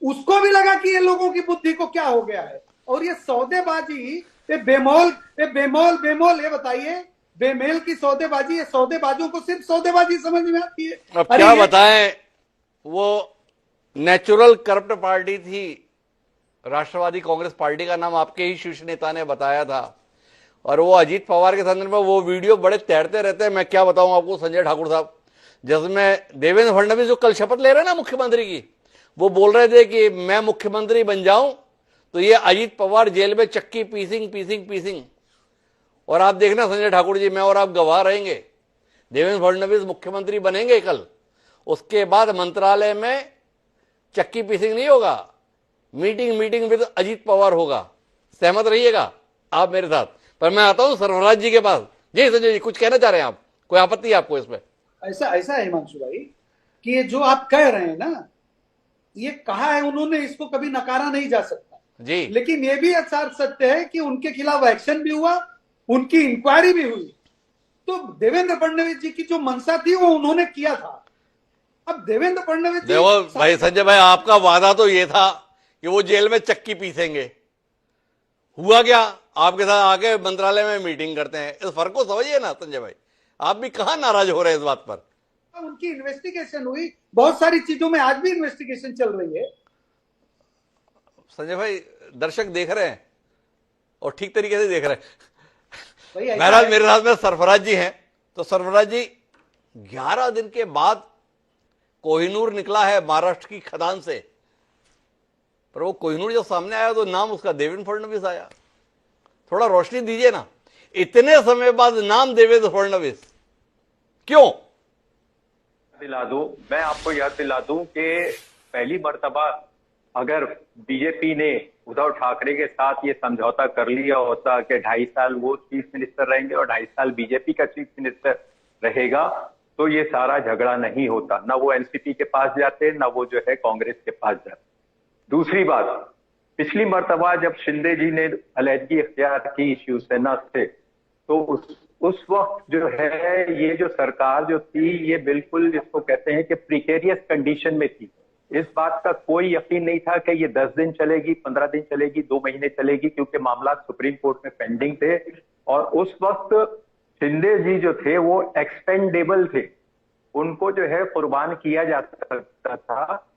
उसको भी लगा कि ये लोगों की बुद्धि को क्या हो गया है। और ये सौदेबाजी, ये बेमोल, ये बताइए, बेमेल की सौदेबाजी, ये सौदेबाजों को सिर्फ सौदेबाजी समझ में आती है। अब क्या बताएं, वो नेचुरल करप्ट पार्टी थी राष्ट्रवादी कांग्रेस पार्टी का नाम आपके ही शीर्ष नेता ने बताया था। और वो अजीत पवार के संदर्भ में वो वीडियो बड़े तैरते रहते हैं। मैं क्या बताऊं आपको संजय ठाकुर साहब, जिसमें देवेंद्र फडणवीस जो कल शपथ ले रहे हैं ना मुख्यमंत्री की, वो बोल रहे थे कि मैं मुख्यमंत्री बन जाऊं तो ये अजीत पवार जेल में चक्की पीसिंग। और आप देखना संजय ठाकुर जी, मैं और आप गवाह रहेंगे, देवेंद्र फडणवीस मुख्यमंत्री बनेंगे कल उसके बाद मंत्रालय में चक्की पीसिंग नहीं होगा, मीटिंग विद अजीत पवार होगा। सहमत रहिएगा आप मेरे साथ। पर मैं आता हूं सर्वराज जी के पास। जी संजय जी, कुछ कहना चाह रहे हैं आप? कोई आपत्ति है आपको इसमें? ऐसा है हिमांशु भाई कि ये जो आप कह रहे हैं ना, ये कहा है उन्होंने, इसको कभी नकारा नहीं जा सकता जी। लेकिन ये भी यथार्थ सत्य है कि उनके खिलाफ एक्शन भी हुआ, उनकी इंक्वायरी भी हुई। तो देवेंद्र फडणवीस जी की जो मंशा थी वो उन्होंने किया था। अब देवेंद्र फडणवीस जी, देखो भाई संजय भाई, आपका वादा तो ये था कि वो जेल में चक्की पीसेंगे। हुआ क्या? आपके साथ आके मंत्रालय में मीटिंग करते हैं। इस फर्क को समझिए ना संजय भाई। आप भी कहां नाराज हो रहे हैं इस बात पर? उनकी इन्वेस्टिगेशन हुई, बहुत सारी चीजों में आज भी इन्वेस्टिगेशन चल रही है। संजय भाई, दर्शक देख रहे हैं और ठीक तरीके से देख रहे भाई हैं। ऐसा बहरहाल है- मेरे साथ में सरफराज जी हैं। तो सरफराज जी, 11 दिन के बाद कोहिनूर निकला है महाराष्ट्र की खदान से, पर वो कोहिनूर जब सामने आया तो नाम उसका देवेंद्र फडणवीस आया। थोड़ा रोशनी दीजिए ना, इतने समय बाद नाम देवेंद्र फडणवीस क्यों? दिला दूं, मैं आपको याद दिला दूं कि पहली मर्तबा अगर बीजेपी ने उद्धव ठाकरे के साथ ये समझौता कर लिया होता कि 2.5 साल वो चीफ मिनिस्टर रहेंगे और 2.5 साल बीजेपी का चीफ मिनिस्टर रहेगा, तो ये सारा झगड़ा नहीं होता। ना वो एनसीपी के पास जाते, ना वो जो है कांग्रेस के पास जाते। दूसरी बात, पिछली मर्तबा जब शिंदे जी ने अलहदगी इख्तियार की शिवसेना से, तो उस वक्त जो है ये जो सरकार जो थी ये बिल्कुल जिसको कहते हैं कि प्रिकेरियस कंडीशन में थी। इस बात का कोई यकीन नहीं था कि ये 10 दिन चलेगी, 15 दिन चलेगी, 2 महीने चलेगी, क्योंकि मामला सुप्रीम कोर्ट में पेंडिंग थे। और उस वक्त शिंदे जी जो थे वो एक्सपेंडेबल थे, उनको जो है कुर्बान किया जा सकता था।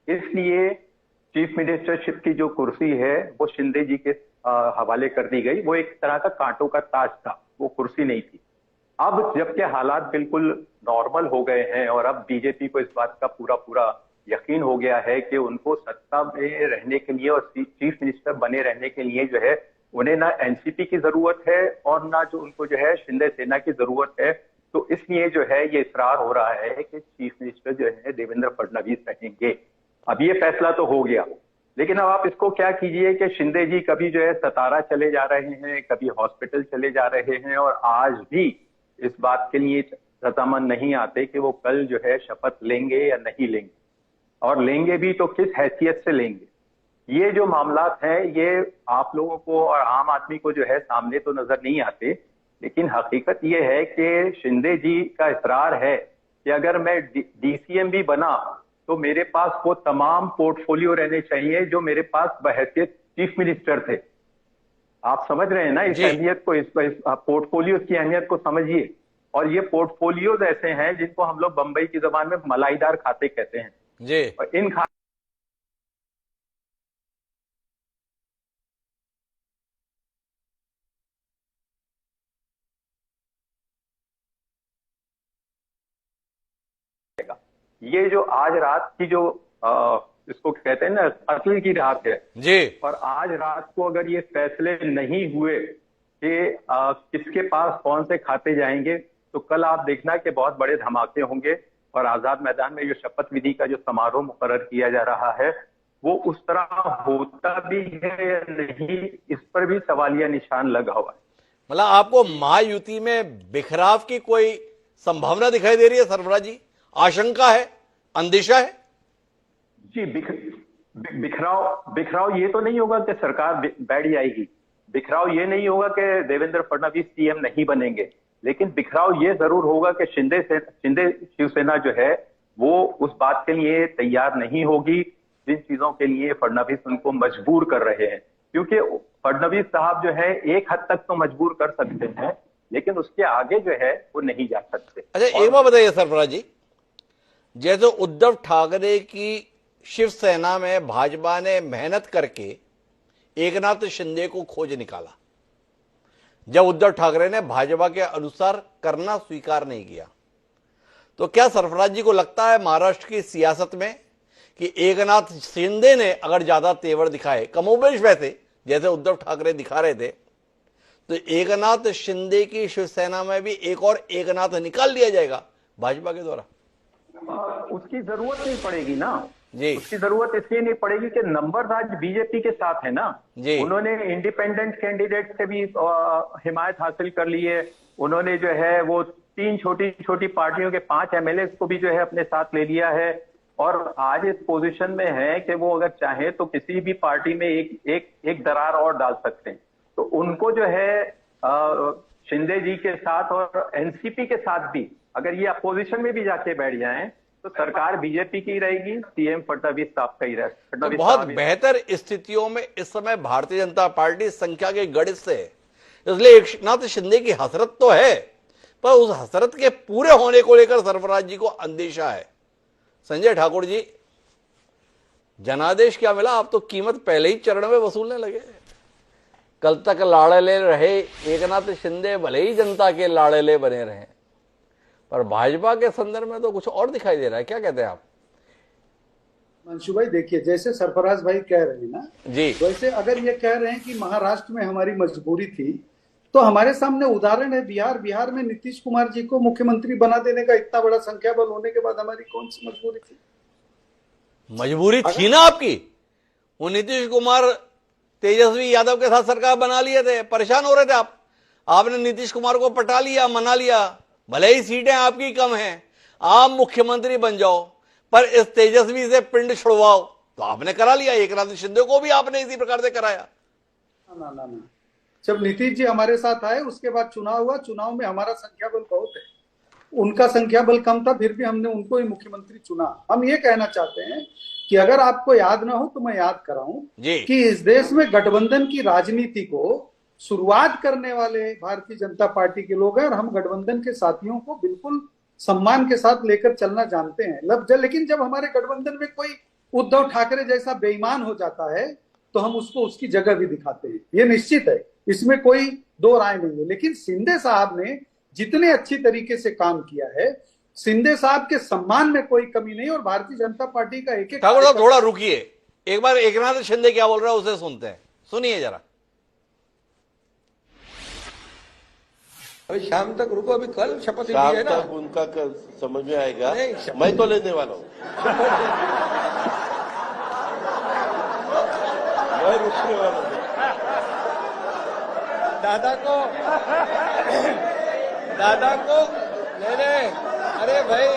इसलिए चीफ मिनिस्टरशिप की जो कुर्सी है वो शिंदे जी के हवाले कर दी गई। वो एक तरह का कांटों का ताज था, वो कुर्सी नहीं थी। अब जबकि हालात बिल्कुल नॉर्मल हो गए हैं और अब बीजेपी को इस बात का पूरा यकीन हो गया है कि उनको सत्ता में रहने के लिए और चीफ मिनिस्टर बने रहने के लिए जो है उन्हें ना एनसीपी की जरूरत है और ना जो उनको जो है शिंदे सेना की जरूरत है। तो इसलिए जो है ये इसरार हो रहा है कि चीफ मिनिस्टर जो है देवेंद्र फडणवीस रहेंगे। अब ये फैसला तो हो गया, लेकिन अब आप इसको क्या कीजिए कि शिंदे जी कभी जो है सतारा चले जा रहे हैं, कभी हॉस्पिटल चले जा रहे हैं और आज भी इस बात के लिए रजामंद नहीं आते कि वो कल जो है शपथ लेंगे या नहीं लेंगे, और लेंगे भी तो किस हैसियत से लेंगे। ये जो मामलात हैं ये आप लोगों को और आम आदमी को जो है सामने तो नजर नहीं आते, लेकिन हकीकत ये है कि शिंदे जी का इसरार है कि अगर मैं डीसीएम भी बना तो मेरे पास वो तमाम पोर्टफोलियो रहने चाहिए जो मेरे पास बहैसियत चीफ मिनिस्टर थे। आप समझ रहे हैं ना इस अहमियत को, इस पोर्टफोलियो की अहमियत को समझिए। और ये पोर्टफोलियोज ऐसे हैं जिनको हम लोग बंबई की जबान में मलाईदार खाते कहते हैं जी। और इन ये जो आज रात की जो इसको कहते हैं ना असल की रात है जी। और आज रात को अगर ये फैसले नहीं हुए कि किसके पास कौन से खाते जाएंगे, तो कल आप देखना कि बहुत बड़े धमाके होंगे और आजाद मैदान में जो शपथ विधि का जो समारोह मुकर्रर किया जा रहा है वो उस तरह होता भी है या नहीं, इस पर भी सवालिया निशान लगा हुआ है। मतलब आपको महायुति में बिखराव की कोई संभावना दिखाई दे रही है सरफराज जी? आशंका है, अंदेशा है? जी, बिखराव ये तो नहीं होगा कि सरकार बैठ जाएगी, बिखराव ये नहीं होगा कि देवेंद्र फडणवीस सीएम नहीं बनेंगे, लेकिन बिखराव ये जरूर होगा कि शिंदे शिवसेना जो है वो उस बात के लिए तैयार नहीं होगी जिन चीजों के लिए फडणवीस उनको मजबूर कर रहे हैं। क्योंकि फडणवीस साहब जो है एक हद तक तो मजबूर कर सकते हैं, लेकिन उसके आगे जो है वो नहीं जा सकते। अच्छा, एक बात बताइए सरफराज जी, जैसे उद्धव ठाकरे की शिवसेना में भाजपा ने मेहनत करके एकनाथ शिंदे को खोज निकाला, जब उद्धव ठाकरे ने भाजपा के अनुसार करना स्वीकार नहीं किया, तो क्या सरफराज जी को लगता है महाराष्ट्र की सियासत में कि एकनाथ शिंदे ने अगर ज्यादा तेवर दिखाए, कमोबेश वैसे जैसे उद्धव ठाकरे दिखा रहे थे, तो एकनाथ शिंदे की शिवसेना में भी एक और एकनाथ निकाल लिया जाएगा भाजपा के द्वारा? उसकी जरूरत नहीं पड़ेगी ना जी उसकी जरूरत इसलिए नहीं पड़ेगी कि नंबर आज बीजेपी के साथ है ना जी। उन्होंने इंडिपेंडेंट कैंडिडेट से भी हिमायत हासिल कर ली है। उन्होंने जो है वो 3 छोटी छोटी पार्टियों के 5 एमएलए को भी जो है अपने साथ ले लिया है और आज इस पोजीशन में है कि वो अगर चाहे तो किसी भी पार्टी में एक दरार और डाल सकते हैं। तो उनको जो है शिंदे जी के साथ और एनसीपी के साथ भी अगर ये अपोजिशन में भी जाके बैठ जाएं तो सरकार बीजेपी की रहेगी, सीएम फडणवीस साहब का ही रहेगा। तो बहुत बेहतर स्थितियों में इस समय भारतीय जनता पार्टी संख्या के गणित से, इसलिए एकनाथ शिंदे की हसरत तो है, पर उस हसरत के पूरे होने को लेकर सरफराज जी को अंदेशा है। संजय ठाकुर जी, जनादेश क्या मिला? आप तो कीमत पहले ही चरण में वसूलने लगे। कल तक लाड़ले रहे एकनाथ शिंदे, भले ही जनता के लाड़ले बने रहे, पर भाजपा के संदर्भ में तो कुछ और दिखाई दे रहा है। क्या कहते हैं आप? मंशू भाई देखिए, जैसे सरफराज भाई कह रहे हैं ना जी, वैसे अगर ये कह रहे हैं कि महाराष्ट्र में हमारी मजबूरी थी, तो हमारे सामने उदाहरण है बिहार में नीतीश कुमार जी को मुख्यमंत्री बना देने का। इतना बड़ा संख्या बल होने के बाद हमारी कौन सी मजबूरी थी? मजबूरी थी ना आपकी। वो नीतीश कुमार तेजस्वी यादव के साथ सरकार बना लिए थे, परेशान हो रहे थे आप। आपने नीतीश कुमार को पटा लिया, मना लिया, भले ही सीटें आपकी कम हैं, आप मुख्यमंत्री बन जाओ, पर इस तेजस्वी से पिंड छुड़वाओ। तो आपने करा लिया। एकनाथ शिंदे को भी आपने इसी प्रकार से कराया। ना ना ना, जब नीतीश जी हमारे साथ आए उसके बाद चुनाव हुआ, चुनाव में हमारा संख्या बल बहुत है, उनका संख्या बल कम था, फिर भी हमने उनको ही मुख्यमंत्री चुना। हम ये कहना चाहते हैं कि अगर आपको याद ना हो तो मैं याद कराऊं कि इस देश में गठबंधन की राजनीति को शुरुआत करने वाले भारतीय जनता पार्टी के लोग हैं और हम गठबंधन के साथियों को बिल्कुल सम्मान के साथ लेकर चलना जानते हैं। लेकिन जब हमारे गठबंधन में कोई उद्धव ठाकरे जैसा बेईमान हो जाता है तो हम उसको उसकी जगह भी दिखाते हैं, ये निश्चित है, इसमें कोई दो राय नहीं है। लेकिन शिंदे साहब ने जितने अच्छी तरीके से काम किया है, शिंदे साहब के सम्मान में कोई कमी नहीं। और भारतीय जनता पार्टी का एक ठाकुर साहब थोड़ा रुकिए, एक बार एकनाथ शिंदे क्या बोल रहा है उसे सुनते हैं, सुनिए जरा। अभी शाम तक रुको, अभी कल शपथ ली शाम है ना। तक उनका समझ में आएगा। नहीं, मैं तो लेने वाला हूँ। मैं रुकने वाला हूँ। दादा को नहीं, अरे भाई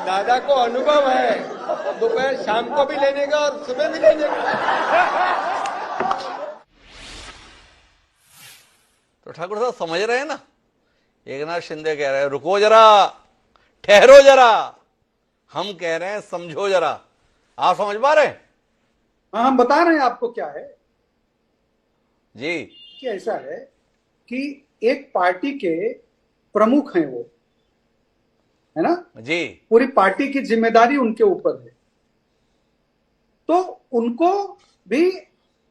दादा को अनुभव है, दोपहर शाम को भी लेने का और सुबह भी लेने का। तो ठाकुर साहब समझ रहे हैं ना, एकनाथ शिंदे कह रहे हैं रुको जरा, ठहरो जरा, हम कह रहे हैं समझो जरा। आप समझ पा रहे हैं? हाँ, हम बता रहे हैं आपको क्या है जी, कि ऐसा है कि एक पार्टी के प्रमुख हैं, वो है ना जी, पूरी पार्टी की जिम्मेदारी उनके ऊपर है, तो उनको भी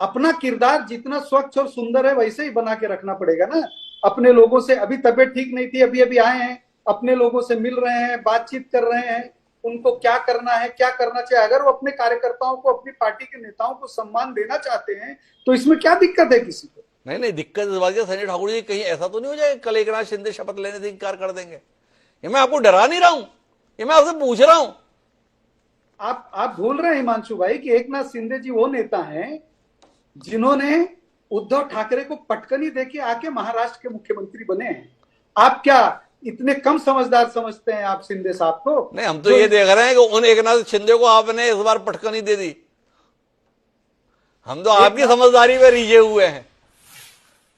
अपना किरदार जितना स्वच्छ और सुंदर है वैसे ही बना के रखना पड़ेगा ना। अपने लोगों से, अभी तबीयत ठीक नहीं थी, अभी अभी आए हैं, अपने लोगों से मिल रहे हैं, बातचीत कर रहे हैं, उनको क्या करना है, क्या करना चाहिए। अगर वो अपने कार्यकर्ताओं को, अपनी पार्टी के नेताओं को सम्मान देना चाहते हैं तो इसमें क्या दिक्कत है किसी को? नहीं, दिक्कत इस बात की संजय ठाकुर जी, कहीं ऐसा तो नहीं हो जाए कल एकनाथ शिंदे शपथ लेने से इनकार कर देंगे। ये मैं आपको डरा नहीं रहा हूं, ये मैं आपसे पूछ रहा हूं। आप भूल रहे हैं हिमांशु भाई कि एकनाथ शिंदे जी वो नेता हैं जिन्होंने उद्धव ठाकरे को पटकनी देके आके महाराष्ट्र के मुख्यमंत्री बने हैं। आप क्या इतने कम समझदार समझते हैं आप शिंदे साहब को? नहीं, हम तो ये देख रहे हैं कि उन एकनाथ शिंदे को आपने इस बार पटकनी दे दी। हम तो आपकी समझदारी में रिझे हुए हैं।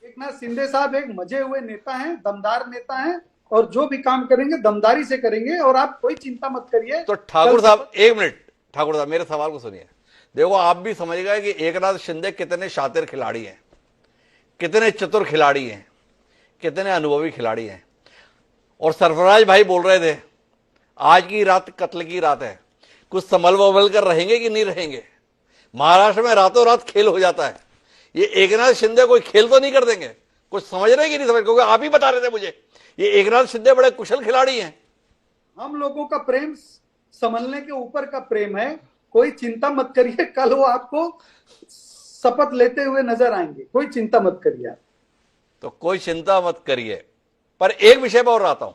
एकनाथ शिंदे साहब एक मजे हुए नेता हैं, दमदार नेता हैं, और जो भी काम करेंगे दमदारी से करेंगे, और आप कोई चिंता मत करिए। तो ठाकुर साहब एक मिनट, ठाकुर साहब मेरे सवाल को सुनिए। देखो, आप भी समझ गए कि एकनाथ शिंदे कितने शातिर खिलाड़ी हैं, कितने चतुर खिलाड़ी हैं, कितने अनुभवी खिलाड़ी हैं। और सरफराज भाई बोल रहे थे आज की रात कत्ल की रात है, कुछ संभल वभल कर रहेंगे कि नहीं रहेंगे। महाराष्ट्र में रातों रात खेल हो जाता है, ये एकनाथ शिंदे कोई खेल तो नहीं कर देंगे। कुछ समझ रहे कि नहीं समझ, क्योंकि आप ही बता रहे थे मुझे ये एकनाथ शिंदे बड़े कुशल खिलाड़ी हैं। हम लोगों का प्रेम संभलने के ऊपर का प्रेम है, कोई चिंता मत करिए, कल वो आपको शपथ लेते हुए नजर आएंगे, कोई चिंता मत करिए आप। तो कोई चिंता मत करिए, पर एक विषय पर और आता हूं,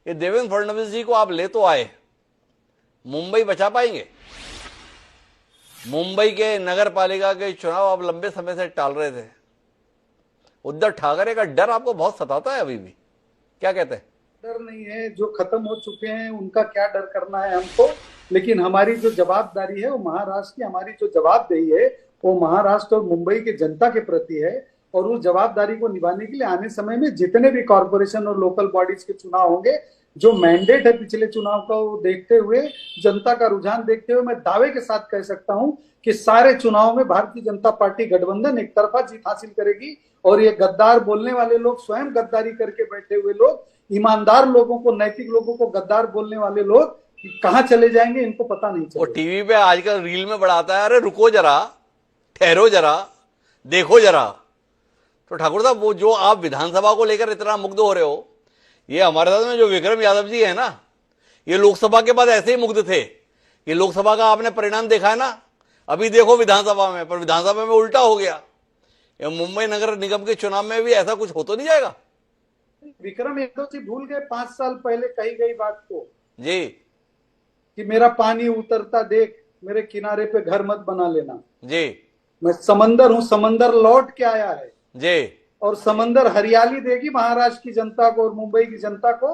ये देवेंद्र फडणवीस जी को आप ले तो आए, मुंबई बचा पाएंगे? मुंबई के नगर पालिका के चुनाव आप लंबे समय से टाल रहे थे। उद्धव ठाकरे का डर आपको बहुत सताता है अभी भी, क्या कहते हैं? डर नहीं है, जो खत्म हो चुके हैं उनका क्या डर करना है हमको। लेकिन हमारी जो जवाबदारी है वो महाराष्ट्र की, हमारी जो जवाबदेही है वो महाराष्ट्र और मुंबई के जनता के प्रति है। और उस जवाबदारी को निभाने के लिए आने समय में जितने भी कॉर्पोरेशन और लोकल बॉडीज के चुनाव होंगे, जो मैंडेट है पिछले चुनाव का, वो देखते हुए, जनता का रुझान देखते हुए, मैं दावे के साथ कह सकता हूं कि सारे चुनाव में भारतीय जनता पार्टी गठबंधन एक तरफा जीत हासिल करेगी। और ये गद्दार बोलने वाले लोग, स्वयं गद्दारी करके बैठे हुए लोग, ईमानदार लोगों को, नैतिक लोगों को गद्दार बोलने वाले लोग कहां चले जाएंगे इनको पता नहीं चलेगा। वो टीवी पे आजकल रील में बढ़ाता है, अरे रुको जरा, ठहरो जरा, देखो जरा। तो ठाकुर साहब, वो जो आप विधानसभा को लेकर इतना मुग्ध हो रहे हो, ये हमारे साथ में जो विक्रम यादव जी है ना, ये लोकसभा के बाद ऐसे ही मुग्ध थे। ये लोकसभा का आपने परिणाम देखा है ना, अभी देखो विधानसभा में, पर विधानसभा में उल्टा हो गया। ये मुंबई नगर निगम के चुनाव में भी ऐसा कुछ हो तो नहीं जाएगा? विक्रम यादव जी भूल गए 5 साल पहले कही गई बात को जी, कि मेरा पानी उतरता देख, मेरे किनारे पे घर मत बना लेना। जी, मैं समंदर हूं, समंदर लौट के आया है जी। और समंदर हरियाली देगी महाराष्ट्र की जनता को और मुंबई की जनता को।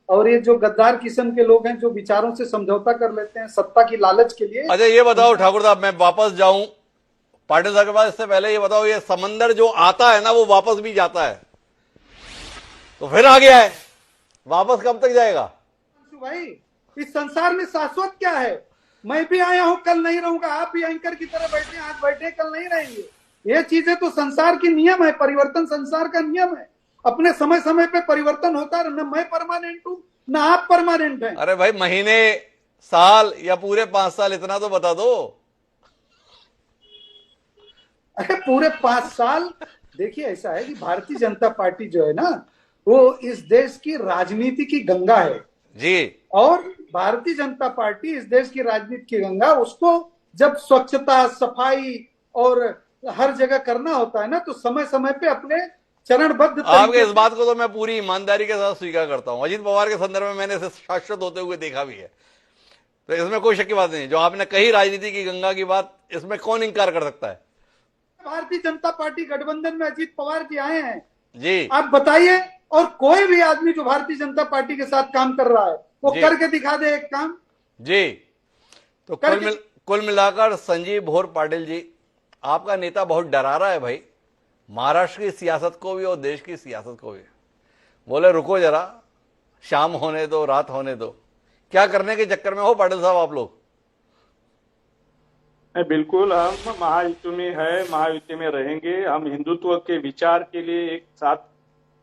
और ये जो गद्दार किस्म के लोग हैं, जो विचारों से समझौता कर लेते हैं सत्ता की लालच के लिए। अच्छा ये बताओ ठाकुर साहब, मैं वापस जाऊं पाटिल साहब के पास, इससे पहले ये बताओ, ये समंदर जो आता है ना वो वापस भी जाता है, तो फिर आ गया है, वापस कब तक जाएगा? भाई, इस संसार में शाश्वत क्या है? मैं भी आया हूं, कल नहीं रहूंगा। आप भी एंकर की तरह बैठे, आज बैठे, कल नहीं रहेंगे। ये चीजें तो संसार की नियम है, परिवर्तन संसार का नियम है। अपने समय समय पे परिवर्तन होता है। न मैं परमानेंट हूं, न आप परमानेंट हैं। अरे भाई, महीने, साल या पूरे 5 साल, इतना तो बता दो। अरे पूरे 5 साल। देखिए, ऐसा है कि भारतीय जनता पार्टी जो है ना, वो इस देश की राजनीति की गंगा है जी। और भारतीय जनता पार्टी इस देश की राजनीति की गंगा, उसको जब स्वच्छता, सफाई और हर जगह करना होता है ना, तो समय समय पे अपने चरणबद्ध आपके इस बात को तो मैं पूरी ईमानदारी के साथ स्वीकार करता हूं। अजीत पवार के संदर्भ में मैंने इसे शाश्वत होते हुए देखा भी है, तो इसमें कोई शक की बात नहीं। जो आपने कही राजनीति की गंगा की बात, इसमें कौन इंकार कर सकता है? भारतीय जनता पार्टी गठबंधन में अजीत पवार जी आए हैं जी, आप बताइए। और कोई भी आदमी जो भारतीय जनता पार्टी के साथ काम कर रहा है वो करके दिखा दे एक काम जी। तो कुल मिलाकर संजीव भोर पाटिल जी, आपका नेता बहुत डरा रहा है भाई, महाराष्ट्र की सियासत को भी और देश की सियासत को भी। बोले रुको जरा, शाम होने दो, रात होने दो। क्या करने के चक्कर में हो पाटिल साहब आप लोग? बिल्कुल, हम महायुति में है, महायुति में रहेंगे। हम हिंदुत्व के विचार के लिए एक साथ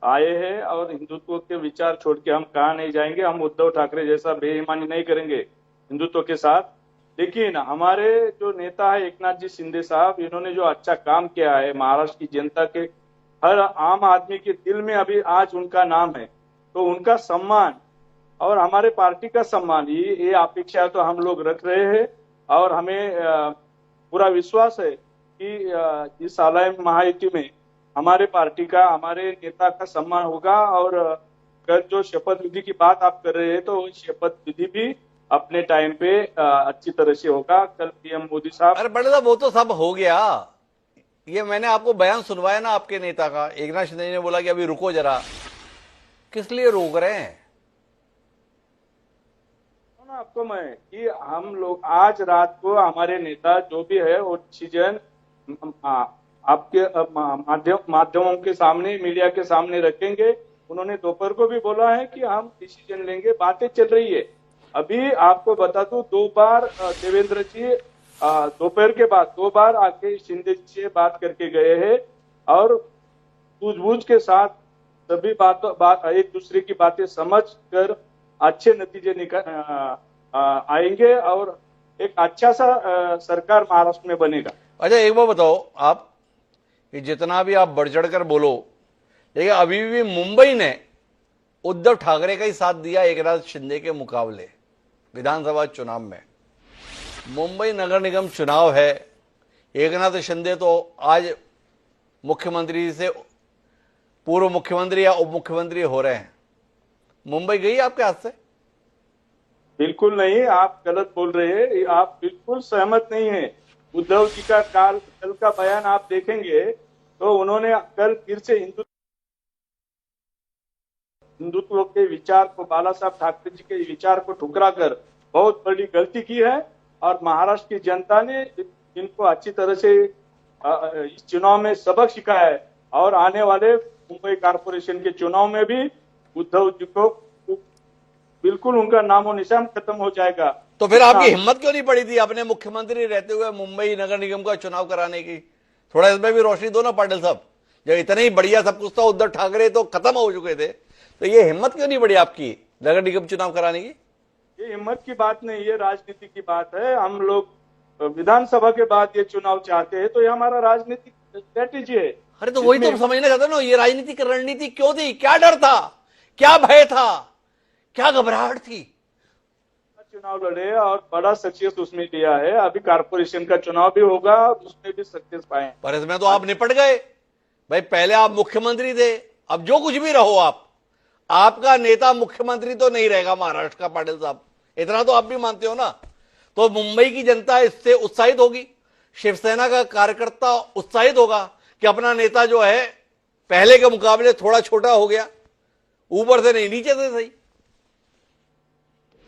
आए हैं और हिंदुत्व के विचार छोड़ के हम कहाँ नहीं जाएंगे। हम उद्धव ठाकरे जैसा बेईमानी नहीं करेंगे हिंदुत्व के साथ। लेकिन हमारे जो नेता है एकनाथ जी शिंदे साहब, इन्होंने जो अच्छा काम किया है महाराष्ट्र की जनता के, हर आम आदमी के दिल में अभी आज उनका नाम है। तो उनका सम्मान और हमारे पार्टी का सम्मान, ये अपेक्षा तो हम लोग रख रहे हैं। और हमें पूरा विश्वास है कि इस आलय महायुति में हमारे पार्टी का, हमारे नेता का सम्मान होगा। और कल जो शपथ विधि की बात आप कर रहे हैं, तो शपथ विधि भी अपने टाइम पे अच्छी तरह से होगा। कल पीएम मोदी साहब, अरे बड़े साहब, वो तो सब हो गया। ये मैंने आपको बयान सुनवाया ना आपके नेता का, एकनाथ शिंदे ने बोला कि अभी रुको जरा। किस लिए रोक रहे हैं? आपको मैं कि हम लोग आज रात को हमारे नेता जो भी है वो डिसीजन आपके माध्यमों के सामने, मीडिया के सामने रखेंगे। उन्होंने दोपहर को भी बोला है कि हम डिसीजन लेंगे। बातें चल रही है। अभी आपको बता दूं, 2 बार देवेंद्र जी दोपहर के बाद 2 बार आके शिंदे जी से बात करके गए हैं और सूझबूझ के साथ सभी बात एक दूसरे की बातें समझ कर अच्छे नतीजे आएंगे और एक अच्छा सा सरकार महाराष्ट्र में बनेगा। अच्छा एक बात बताओ आप, कि जितना भी आप बढ़ चढ़ कर बोलो, लेकिन अभी भी मुंबई ने उद्धव ठाकरे का ही साथ दिया एकनाथ शिंदे के मुकाबले विधानसभा चुनाव में। मुंबई नगर निगम चुनाव है, एकनाथ शिंदे तो आज मुख्यमंत्री से पूर्व मुख्यमंत्री या उप मुख्यमंत्री हो रहे हैं। मुंबई गई आपके हाथ से? बिल्कुल नहीं, आप गलत बोल रहे हैं, आप बिल्कुल सहमत नहीं है। उद्धव जी का कल का बयान आप देखेंगे तो उन्होंने कल फिर से हिंदुत्व के विचार को, बाला साहब ठाकरे जी के विचार को ठुकरा कर बहुत बड़ी गलती की है। और महाराष्ट्र की जनता ने इनको अच्छी तरह से इस चुनाव में सबक सिखाया है और आने वाले मुंबई कारपोरेशन के चुनाव में भी उद्धव जी को बिल्कुल उनका नामो निशान खत्म हो जाएगा। तो फिर आपकी हिम्मत क्यों नहीं पड़ी थी अपने मुख्यमंत्री रहते हुए मुंबई नगर निगम का चुनाव कराने की? थोड़ा इसमें भी रोशनी दो ना पाटिल साहब। जब इतना ही बढ़िया सब कुछ था, उद्धव ठाकरे तो खत्म हो चुके थे, तो ये हिम्मत क्यों नहीं पड़ी आपकी नगर निगम चुनाव कराने की? ये हिम्मत की बात नहीं, ये राजनीति की बात है। हम लोग विधानसभा के बाद ये चुनाव चाहते हैं, तो ये हमारा राजनीतिक स्ट्रेटेजी है। अरे तो वही तो समझना चाहते ना, ये राजनीतिक रणनीति क्यों थी? क्या डर था, क्या भय था, क्या घबराहट थी? चुनाव लड़े और बड़ा सक्सेस उसमें लिया है। अभी कारपोरेशन का चुनाव भी होगा, उसमें भी सक्सेस पाए। पर इसमें तो आप निपट गए भाई। पहले आप मुख्यमंत्री थे, अब जो कुछ भी रहो आपका नेता मुख्यमंत्री तो नहीं रहेगा महाराष्ट्र का, पाटिल साहब, इतना तो आप भी मानते हो ना। तो मुंबई की जनता इससे उत्साहित होगी, शिवसेना का कार्यकर्ता उत्साहित होगा कि अपना नेता जो है पहले के मुकाबले थोड़ा छोटा हो गया, ऊपर से नहीं नीचे से सही।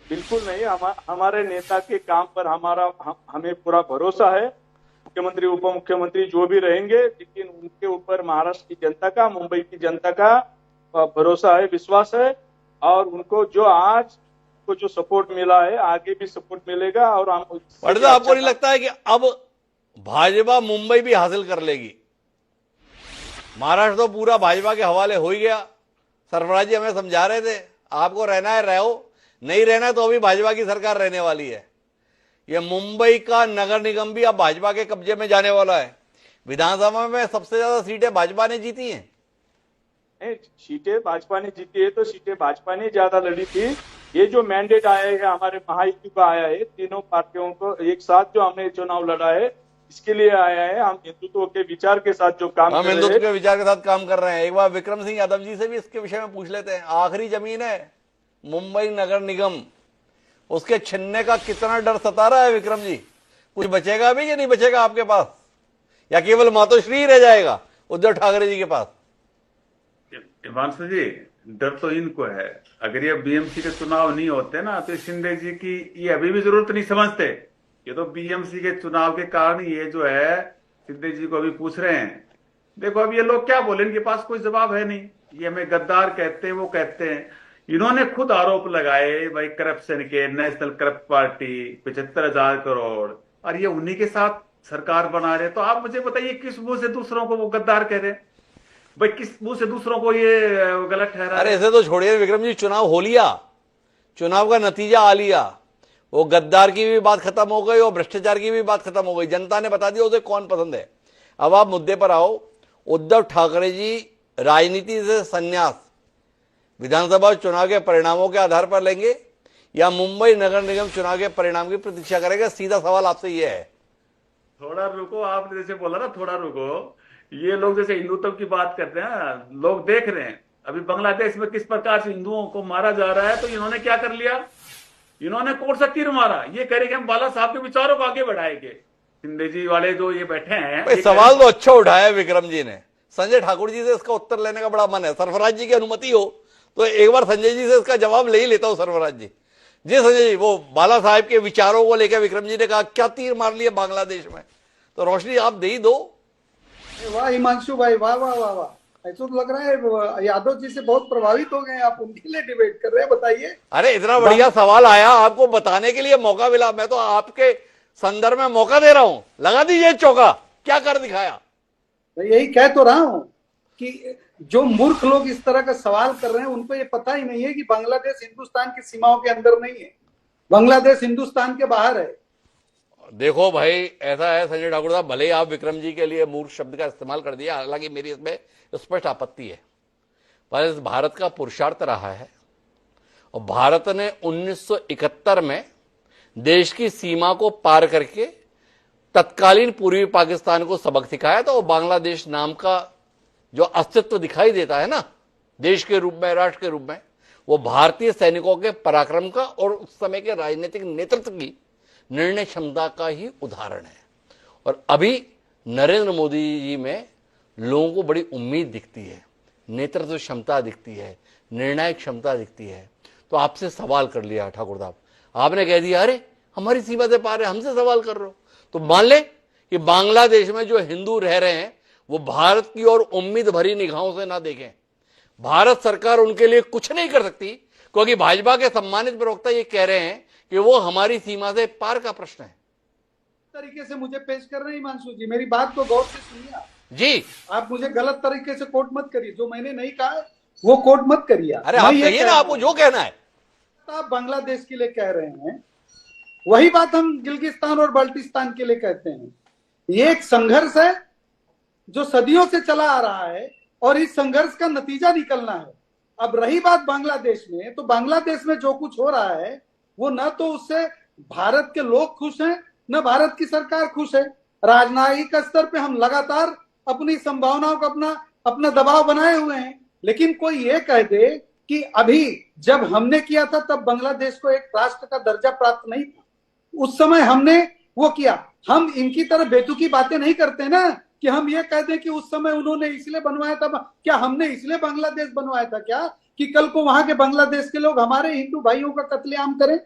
बिल्कुल नहीं, हमारे नेता के काम पर हमें पूरा भरोसा है। मुख्यमंत्री उप मुख्यमंत्री जो भी रहेंगे, लेकिन उनके ऊपर महाराष्ट्र की जनता का, मुंबई की जनता का भरोसा है, विश्वास है। और उनको जो सपोर्ट मिला है, आगे भी सपोर्ट मिलेगा। और आपको नहीं लगता है कि अब भाजपा मुंबई भी हासिल कर लेगी? महाराष्ट्र तो पूरा भाजपा के हवाले हो ही गया। सरफराज जी हमें समझा रहे थे, आपको रहना है रहो, नहीं रहना है तो अभी भाजपा की सरकार रहने वाली है। ये मुंबई का नगर निगम भी अब भाजपा के कब्जे में जाने वाला है। विधानसभा में सबसे ज्यादा सीटें भाजपा ने जीती हैं। सीटें भाजपा ने जीती है तो सीटें भाजपा ने ज्यादा लड़ी थी। ये जो मैंडेट आया है हमारे महायुति का आया है, तीनों पार्टियों को एक साथ जो हमने चुनाव लड़ा है, इसके लिए आया है। हम हिंदुत्व के विचार के साथ जो काम कर रहे हैं, हिंदुत्व के विचार के साथ काम कर रहे हैं। एक बार विक्रम सिंह यादव जी से भी इसके विषय में पूछ लेते हैं। आखिरी जमीन है मुंबई नगर निगम, उसके छिनने का कितना डर सता रहा है विक्रम जी? कुछ बचेगा भी कि नहीं बचेगा आपके पास, या केवल मातोश्री रह जाएगा उद्धव ठाकरे जी के पास? हिमांशु जी, डर तो इनको है। अगर ये बीएमसी के चुनाव नहीं होते ना, तो शिंदे जी की ये अभी भी जरूरत नहीं समझते। ये तो बीएमसी के चुनाव के कारण ये जो है शिंदे जी को अभी पूछ रहे हैं। देखो अब ये लोग क्या बोले, इनके पास कोई जवाब है नहीं। ये हमें गद्दार कहते हैं, वो कहते हैं। इन्होंने खुद आरोप लगाए भाई करप्शन के, नेशनल करप्ट पार्टी 75,000 करोड़, और ये उन्हीं के साथ सरकार बना रहे। तो आप मुझे बताइए किस मुंह से दूसरों को वो गद्दार कह रहे हैं भाई? किस मुंह से दूसरों को ये गलत ठहरा? अरे ऐसे तो छोड़िए विक्रम जी, चुनाव हो लिया, चुनाव का नतीजा आ लिया, वो गद्दार की भी बात खत्म हो गई और भ्रष्टाचार की भी बात खत्म हो गई। जनता ने बता दिया उसे कौन पसंद है। अब आप मुद्दे पर आओ। उद्धव ठाकरे जी राजनीति से संन्यास विधानसभा चुनाव के परिणामों के आधार पर लेंगे या मुंबई नगर निगम चुनाव के परिणाम की प्रतीक्षा करेंगे? सीधा सवाल आपसे यह है। थोड़ा रुको, आपने जैसे बोला ना थोड़ा रुको। ये लोग जैसे हिंदुत्व की बात करते हैं, लोग देख रहे हैं अभी बांग्लादेश में किस प्रकार से हिंदुओं को मारा जा रहा है। तो इन्होंने क्या कर लिया, इन्होंने कोर्ट से तीर मारा। ये कह रहे कि हम बाला साहब के विचारों को आगे बढ़ाएंगे। शिंदे जी वाले जो ये बैठे हैं, सवाल तो अच्छा उठाया विक्रम जी ने। संजय ठाकुर जी से इसका उत्तर लेने का बड़ा मन है। सरफराज जी की अनुमति हो तो एक बार संजय जी से इसका जवाब ले ही लेता हूं। सरफराज जी, जी संजय जी, वो बाला साहब के विचारों को लेकर विक्रम जी ने कहा क्या तीर मार लिया बांग्लादेश में, तो रोशनी आप दे ही दो। वाह हिमांशु भाई, वाह वाह वाह वाह। ऐसा तो लग रहा है यादव जी से बहुत प्रभावित हो गए आप, उनके लिए डिबेट कर रहे हैं। बताइए। अरे इतना बढ़िया सवाल आया, आपको बताने के लिए मौका मिला। मैं तो आपके संदर्भ में मौका दे रहा हूं, लगा दीजिए चौका। क्या कर दिखाया? यही कह तो रहा हूं कि जो मूर्ख लोग इस तरह का सवाल कर रहे हैं उनको ये पता ही नहीं है कि बांग्लादेश हिंदुस्तान की सीमाओं के अंदर नहीं है, बांग्लादेश हिंदुस्तान के बाहर है। देखो भाई, ऐसा है संजय ठाकुर साहब, भले ही आप विक्रम जी के लिए मूर्ख शब्द का इस्तेमाल कर दिया, हालांकि मेरी इसमें स्पष्ट आपत्ति है, पर इस भारत का पुरुषार्थ रहा है और भारत ने 1971 में देश की सीमा को पार करके तत्कालीन पूर्वी पाकिस्तान को सबक सिखाया था। वो बांग्लादेश नाम का जो अस्तित्व दिखाई देता है ना, देश के रूप में, राष्ट्र के रूप में, वो भारतीय सैनिकों के पराक्रम का और उस समय के राजनीतिक नेतृत्व की निर्णय क्षमता का ही उदाहरण है। और अभी नरेंद्र मोदी जी में लोगों को बड़ी उम्मीद दिखती है, नेतृत्व क्षमता दिखती है, निर्णायक क्षमता दिखती है। तो आपसे सवाल कर लिया ठाकुर साहब, आपने कह दिया अरे हमारी सीमा से पार है, हमसे सवाल कर रहे हो। तो मान ले कि बांग्लादेश में जो हिंदू रह रहे हैं वो भारत की ओर उम्मीद भरी निगाहों से ना देखें। भारत सरकार उनके लिए कुछ नहीं कर सकती, क्योंकि भाजपा के सम्मानित प्रवक्ता ये कह रहे हैं कि वो हमारी सीमा से पार का प्रश्न है। तरीके से मुझे पेश कर रहे हैं हिमांशु जी, मेरी बात को गौर से सुनिए आप। जी, आप मुझे गलत तरीके से कोट मत करिए, जो मैंने नहीं कहा वो कोट मत करिए। अरे आप कहिए ना, आपको जो कहना है। आप बांग्लादेश के लिए कह रहे हैं, वही बात हम गिलगिस्तान और बाल्टिस्तान के लिए कहते हैं। ये एक संघर्ष है जो सदियों से चला आ रहा है और इस संघर्ष का नतीजा निकलना है। अब रही बात बांग्लादेश में, तो बांग्लादेश में जो कुछ हो रहा है वो न तो उससे भारत के लोग खुश हैं, न भारत की सरकार खुश है। राजनयिक स्तर पे हम लगातार अपनी संभावनाओं का अपना दबाव बनाए हुए हैं, लेकिन कोई ये कह दे कि अभी जब हमने किया था तब बांग्लादेश को एक राष्ट्र का दर्जा प्राप्त नहीं था, उस समय हमने वो किया। हम इनकी तरह बेतुकी बातें नहीं करते ना कि हम ये कह दें कि उस समय उन्होंने इसलिए बनवाया था। क्या हमने इसलिए बांग्लादेश बनवाया था क्या कि कल को वहां के बांग्लादेश के लोग हमारे हिंदू भाइयों का कत्लेआम करें?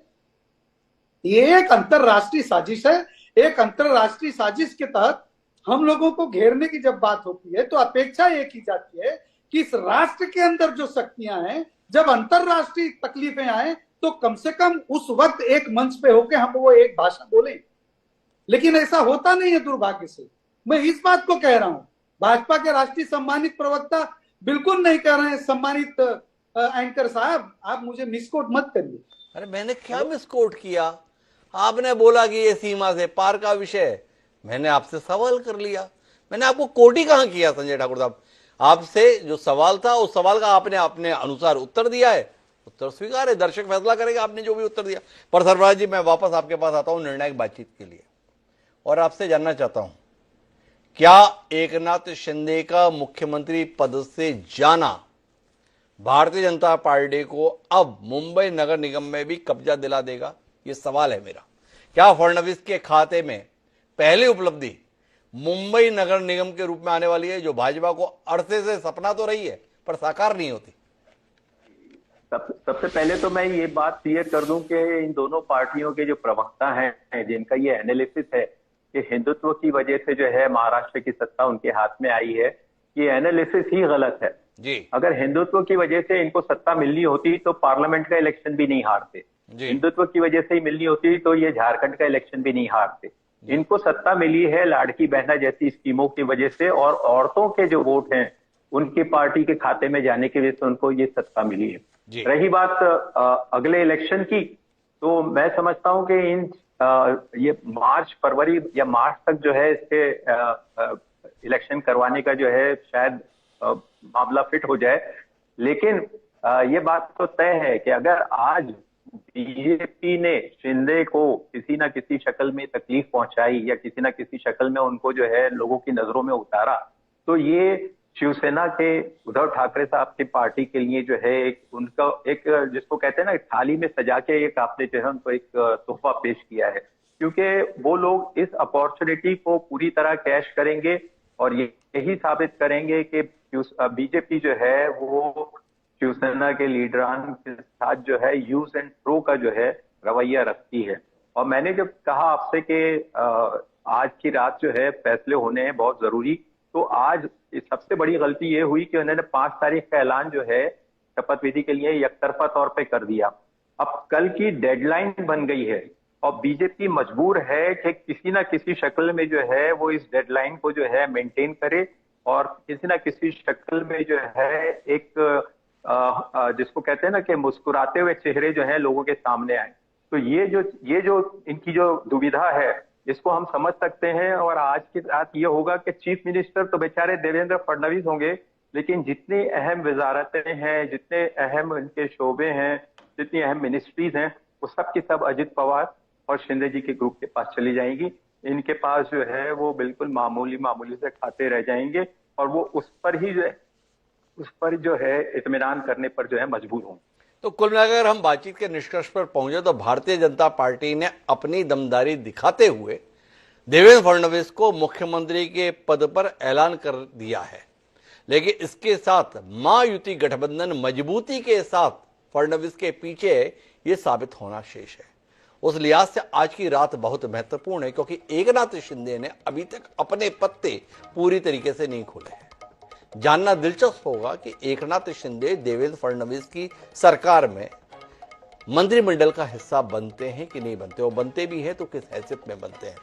ये एक अंतरराष्ट्रीय साजिश है। एक अंतरराष्ट्रीय साजिश के तहत हम लोगों को घेरने की जब बात होती है तो अपेक्षा ये की जाती है कि इस राष्ट्र के अंदर जो शक्तियां हैं, जब अंतरराष्ट्रीय तकलीफें आए तो कम से कम उस वक्त एक मंच पे होके हम वो एक भाषा बोलें। लेकिन ऐसा होता नहीं है, दुर्भाग्य से। मैं इस बात को कह रहा हूं, भाजपा के राष्ट्रीय सम्मानित प्रवक्ता बिल्कुल नहीं कह रहे हैं। सम्मानित एंकर साहब, आप मुझे मिसकोट मत करिए। अरे मैंने क्या मिसकोट किया? आपने बोला कि ये सीमा से पार का विषय है, मैंने आपसे सवाल कर लिया। मैंने आपको कोट ही कहां किया संजय ठाकुर साहब? आपसे जो सवाल था उस सवाल का आपने अपने अनुसार उत्तर दिया है, उत्तर स्वीकार है, दर्शक फैसला करेगा आपने जो भी उत्तर दिया। पर सरफराज जी, मैं वापस आपके पास आता हूं निर्णायक बातचीत के लिए और आपसे जानना चाहता हूं, क्या एकनाथ शिंदे का मुख्यमंत्री पद से जाना भारतीय जनता पार्टी को अब मुंबई नगर निगम में भी कब्जा दिला देगा? ये सवाल है मेरा। क्या फडणवीस के खाते में पहली उपलब्धि मुंबई नगर निगम के रूप में आने वाली है, जो भाजपा को अरसे से सपना तो रही है पर साकार नहीं होती? सबसे पहले तो मैं ये बात क्लियर कर दूं कि इन दोनों पार्टियों के जो प्रवक्ता हैं, जिनका ये एनालिसिस है कि हिंदुत्व की वजह से जो है महाराष्ट्र की सत्ता उनके हाथ में आई है, ये एनालिसिस ही गलत है जी। अगर हिंदुत्व की वजह से इनको सत्ता मिलनी होती तो पार्लियामेंट का इलेक्शन भी नहीं हारते। हिंदुत्व की वजह से ही मिलनी होती तो ये झारखंड का इलेक्शन भी नहीं हारते। इनको सत्ता मिली है लाड़की बहना जैसी स्कीमों की वजह से, और औरतों के जो वोट हैं उनके पार्टी के खाते में जाने की वजह से उनको ये सत्ता मिली है। रही बात अगले इलेक्शन की, तो मैं समझता हूं कि ये मार्च फरवरी या मार्च तक जो है इसके इलेक्शन करवाने का जो है शायद मामला फिट हो जाए। लेकिन ये बात तो तय है कि अगर आज बीजेपी ने शिंदे को किसी ना किसी शक्ल में तकलीफ पहुंचाई या किसी ना किसी शक्ल में उनको जो है लोगों की नजरों में उतारा, तो ये शिवसेना के उद्धव ठाकरे साहब की पार्टी के लिए जो है एक उनका एक जिसको कहते हैं ना थाली में सजा के एक आपने जो है उनको एक तोहफा पेश किया है, क्योंकि वो लोग इस अपॉर्चुनिटी को पूरी तरह कैश करेंगे और यही साबित करेंगे कि बीजेपी जो है वो शिवसेना के लीडरान के साथ जो है यूज एंड थ्रो का जो है रवैया रखती है। और मैंने जब कहा आपसे कि आज की रात जो है फैसले होने हैं बहुत जरूरी, तो आज सबसे बड़ी गलती ये हुई कि उन्होंने 5 तारीख का ऐलान जो है शपथ विधि के लिए एकतरफा तौर पे कर दिया। अब कल की डेडलाइन बन गई है और बीजेपी मजबूर है कि किसी ना किसी शक्ल में जो है वो इस डेडलाइन को जो है मेंटेन करे और किसी ना किसी शक्ल में जो है एक जिसको कहते हैं ना कि मुस्कुराते हुए चेहरे जो है लोगों के सामने आए। तो ये जो इनकी जो दुविधा है इसको हम समझ सकते हैं। और आज की रात ये होगा कि चीफ मिनिस्टर तो बेचारे देवेंद्र फडणवीस होंगे, लेकिन जितनी अहम वजारतें हैं, जितने अहम इनके शोबे हैं, जितनी अहम मिनिस्ट्रीज हैं, वो सब की सब अजित पवार और शिंदे जी के ग्रुप के पास चली जाएंगी। इनके पास जो है वो बिल्कुल मामूली से खाते रह जाएंगे और वो उस पर जो है इत्मीनान करने पर जो है मजबूर होंगे। तो कुल मिलाकर हम बातचीत के निष्कर्ष पर पहुंचे तो भारतीय जनता पार्टी ने अपनी दमदारी दिखाते हुए देवेंद्र फडणवीस को मुख्यमंत्री के पद पर ऐलान कर दिया है, लेकिन इसके साथ महायुति गठबंधन मजबूती के साथ फडणवीस के पीछे ये साबित होना शेष है। उस लिहाज से आज की रात बहुत महत्वपूर्ण है, क्योंकि एकनाथ शिंदे ने अभी तक अपने पत्ते पूरी तरीके से नहीं खोले हैं। जानना दिलचस्प होगा कि एकनाथ शिंदे देवेंद्र फडणवीस की सरकार में मंत्रिमंडल का हिस्सा बनते हैं कि नहीं बनते, वो बनते भी हैं तो किस हैसियत में बनते हैं।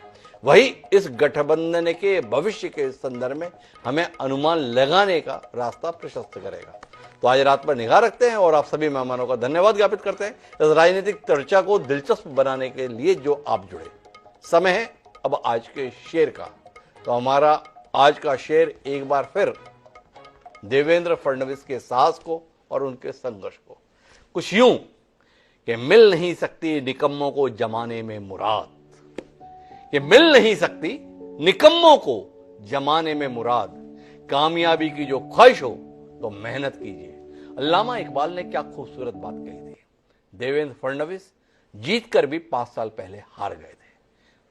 वही इस गठबंधन के भविष्य के संदर्भ में हमें अनुमान लगाने का रास्ता प्रशस्त करेगा। तो आज रात पर निगाह रखते हैं और आप सभी मेहमानों का धन्यवाद ज्ञापित करते हैं इस राजनीतिक चर्चा को दिलचस्प बनाने के लिए जो आप जुड़े। समय है अब आज के शेर का। तो हमारा आज का शेर एक बार फिर देवेंद्र फडणवीस के साहस को और उनके संघर्ष को कुछ यूं कि मिल नहीं सकती निकम्मों को जमाने में मुराद, कि मिल नहीं सकती निकम्मों को जमाने में मुराद, कामयाबी की जो ख्वाहिश हो तो मेहनत कीजिए। अल्लामा इकबाल ने क्या खूबसूरत बात कही थी। देवेंद्र फडणवीस जीत कर भी 5 साल पहले हार गए थे,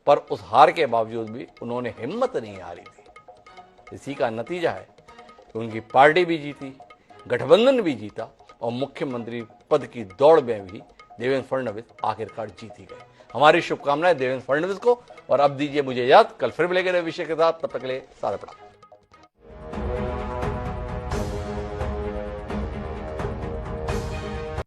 पर उस हार के बावजूद भी उन्होंने हिम्मत नहीं हारी थी। इसी का नतीजा है कि उनकी पार्टी भी जीती, गठबंधन भी जीता और मुख्यमंत्री पद की दौड़ में भी देवेंद्र फडणवीस आखिरकार जीत ही गए। हमारी शुभकामनाएं देवेंद्र फडणवीस को। और अब दीजिए मुझे याद, कल फिर मिलेंगे नए विषय के साथ, तब तक के लिए सारा प्रणाम।